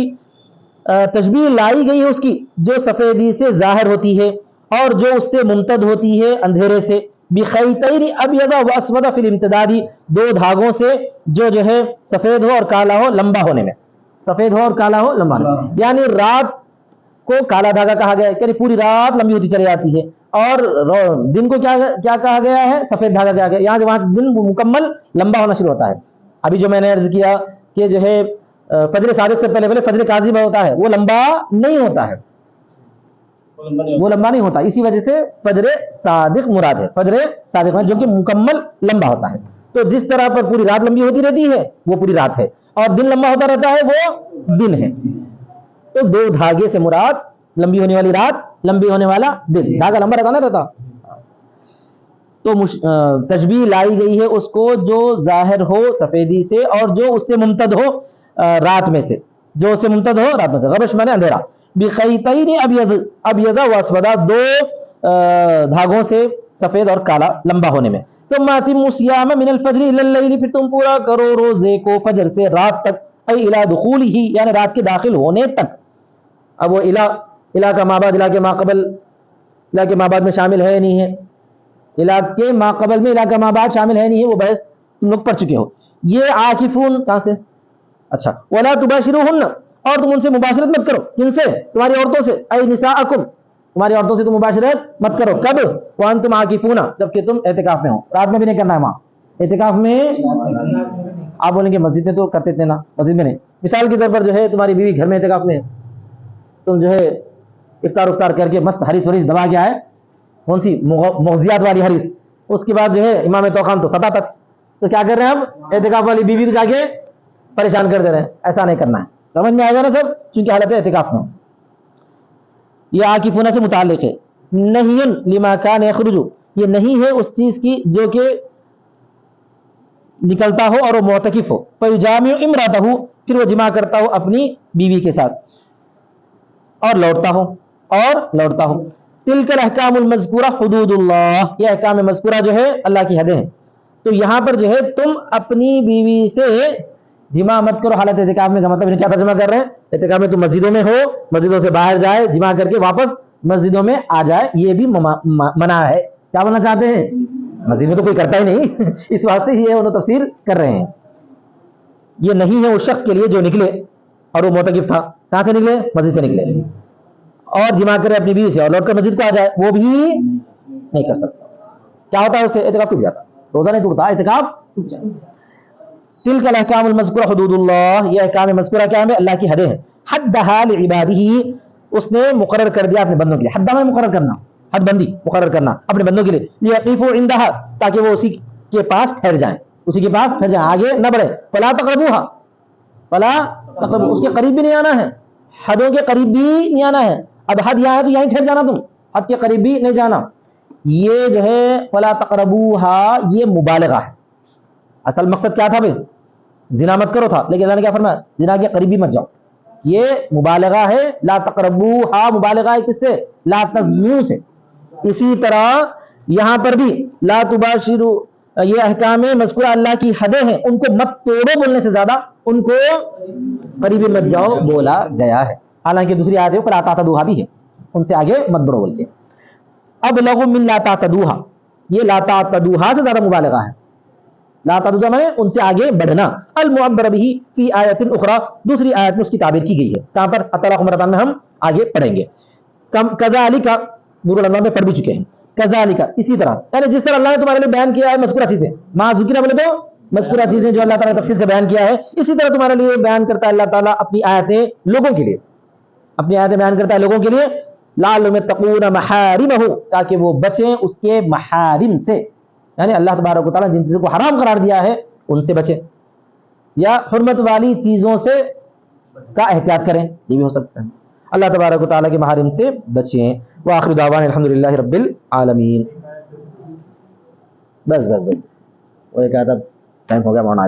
تشبیہ لائی گئی ہے اس کی جو سفیدی سے ظاہر ہوتی ہے اور جو اس سے ممتد ہوتی ہے اندھیرے سے، بخیطین ابیض و اسود فی الامتداد، دو دھاگوں سے جو ہے سفید ہو اور کالا ہو لمبا ہونے میں، سفید ہو اور کالا ہو لمبا ہونے میں، یعنی رات کو کالا دھاگا کہا گیا ہے، یعنی پوری رات لمبی ہوتی چلی جاتی ہے، اور دن کو کیا کہا گیا ہے، سفید دھاگا کہا گیا، یہاں سے وہاں دن مکمل لمبا ہونا شروع ہوتا ہے۔ ابھی جو میں نے عرض کیا کہ جو ہے فجر صادق سے پہلے فجر کاذب ہوتا ہے، وہ لمبا نہیں ہوتا ہے، وہ لمبا نہیں ہوتا، اسی وجہ سے فجر صادق مراد ہے، فجر صادق جو کہ مکمل لمبا ہوتا ہے۔ تو جس طرح پر پوری رات لمبی ہوتی رہتی ہے وہ پوری رات ہے، اور دن لمبا ہوتا رہتا ہے وہ دن ہے، تو دو دھاگے سے مراد لمبی ہونے والی رات، لمبی ہونے والا دن، دھاگا لمبا رہتا نہ رہتا، تو تشبیہ لائی گئی ہے اس کو جو ظاہر ہو سفیدی سے اور جو اس سے ممتد ہو رات میں سے، جو اس سے ممتد ہو رات میں سے، غبش مانے اندھیرا، بخیطین ابیض و اسودا، دو دھاگوں سے سفید اور کالا لمبا ہونے میں، ثم اتموا الصیام من الفجر الى الليل، پھر تم پورا کرو روزے کو فجر سے رات تک، ای الى دخولہ، یعنی رات کے داخل ہونے تک، اب وہ الہ کا مابعد، الہ کے ماقبل، الہ کے مابعد میں شامل ہے نہیں ہے، علاقے ما قبل میں علاقہ ما بعد شامل ہے نہیں ہے، وہ بحث تم لوگ پڑھ چکے ہو. یہ عاکفون کہاں سے؟ اچھا ولا تباشروہن، اور تم ان سے مباشرت مت کرو. کن سے؟ تمہاری عورتوں سے. اے نساءکم، تمہاری عورتوں سے تم مباشرت مت کرو. کب؟ وانتم عاکفون، جبکہ تم اعتکاف میں ہو. رات میں بھی نہیں کرنا ہے وہاں اعتکاف میں. آپ بولیں گے مسجد میں تو کرتے تھے نا، مسجد میں نہیں. مثال کے طور پر جو ہے تمہاری بیوی گھر میں اعتکاف میں ہے، تم جو ہے افطار کر کے مست حریص وریص دبا کے آئے، کون سی مغزیات والی حریص، اس کے بعد جو ہے امام توخان تو سدا تک، تو کیا کر رہے ہیں اب؟ اعتکاف والی بیوی کو جا کے پریشان کر دے رہے ہیں. ایسا نہیں کرنا ہے. سمجھ میں آئے گا نا سب؟ چونکہ حالت اعتکاف میں. یہ عاکفون سے متعلق ہے. نہی لما کان یخرج، یہ نہیں ہے اس چیز کی جو کہ نکلتا ہو اور وہ معتکف ہو. فیجامع امرأتہ، پھر وہ جمع کرتا ہو اپنی بیوی کے ساتھ اور لوٹتا ہو. تلک الاحکام المذکورہ حدود اللہ، یہ احکام مذکورہ جو ہے اللہ کی حدیں ہیں. تو یہاں پر جو ہے تم اپنی بیوی سے جمع مت کرو حالت اعتکاف میں. کا مطلب کیا ترجمہ کر رہے ہیں؟ اعتکاف میں تم مسجدوں میں ہو، مسجدوں سے باہر جائے جمع کر کے واپس مسجدوں میں آ جائے، یہ بھی منع ہے. کیا بننا چاہتے ہیں؟ مسجد میں تو کوئی کرتا ہی نہیں اس واسطے یہ انہوں تفسیر کر رہے ہیں. یہ نہیں ہے اس شخص کے لیے جو نکلے اور وہ معتکف تھا. کہاں سے نکلے؟ مسجد سے نکلے، اور جمع کرے اپنی بیوی سے اور لوٹ کر مسجد کو آ جائے، وہ بھی نہیں کر سکتا. کیا ہوتا ہے؟ اس سے اعتکاف ٹوٹ جاتا. روزہ نہیں ٹوٹتا، اعتکاف ٹوٹ جاتا. تلک الاحکام المذکورہ حدود اللہ، یہ احکام مذکورہ کیا ہے؟ اللہ کی حدیں ہیں. حدھا لعبادہ، اس نے مقرر کر دیا اپنے بندوں کے لیے. حدہ میں مقرر کرنا، حد بندی مقرر کرنا اپنے بندوں کے لیے. لیقفوا عندہا، تاکہ وہ اسی کے پاس ٹھہر جائیں، اسی کے پاس ٹھہر جائیں، آگے نہ بڑھے. فلا تقربوہا، فلا تقربوا، اس کے قریب بھی نہیں آنا ہے، حدوں کے قریب بھی نہیں آنا ہے. اب حد یہاں ہے تو یہیں ٹھہر جانا، تم حد کے قریب بھی نہیں جانا. یہ جو ہے فلا تقربوہا، یہ مبالغہ ہے. اصل مقصد کیا تھا بھائی؟ زنا مت کرو تھا، لیکن اللہ نے کیا فرمایا؟ زنا کے قریب بھی مت جاؤ. یہ مبالغہ ہے. لا تقربوہا مبالغہ ہے کس سے؟ لا تزنوا سے. اسی طرح یہاں پر بھی لا تباشروا، یہ احکام مذکورہ اللہ کی حدیں ہیں، ان کو مت توڑو بولنے سے زیادہ ان کو قریب مت جاؤ بولا گیا ہے. حالانکہ دوسری آیت ہے فلا تعتدوها بھی ہے، ان سے آگے مت بڑھو بول کے. اب لغو من لا تعتدوها، یہ لا تعتدوها سے زیادہ مبالغہ ہے. لا تعتدوها معنی ان سے آگے بڑھنا. المعبر به فی آیت اخرى، دوسری آیت میں اس کی تعبیر کی گئی ہے. کہاں پر؟ اطلاق مرتان میں ہم آگے پڑھیں گے. کذالک نور الانوار میں پڑھ بھی چکے ہیں. کذالک اسی طرح، یعنی جس طرح اللہ نے تمہارے لیے بیان کیا ہے مذکورہ چیزیں، ما ذکر بولے تو مذکورہ چیزیں جو اللہ تعالیٰ نے تفصیل سے بیان کیا ہے، اسی طرح تمہارے لیے بیان کرتا ہے اللہ تعالیٰ اپنی آیتیں لوگوں کے لیے، اپنی آیتیں بیان کرتا ہے لوگوں کے لیے. لعلہم یتقون محارمہ، تاکہ وہ بچیں اس کے محارم سے، یعنی اللہ تبارک و تعالیٰ جن چیزوں کو حرام قرار دیا ہے ان سے بچیں، یا حرمت والی چیزوں سے کا احتیاط کریں، یہ بھی ہو سکتا ہے. اللہ تبارک و تعالیٰ کے محارم سے بچیں. وآخر دعوانا الحمدللہ رب العالمین. بس وہ ایک آدھا ٹائم ہو گیا، مولانا.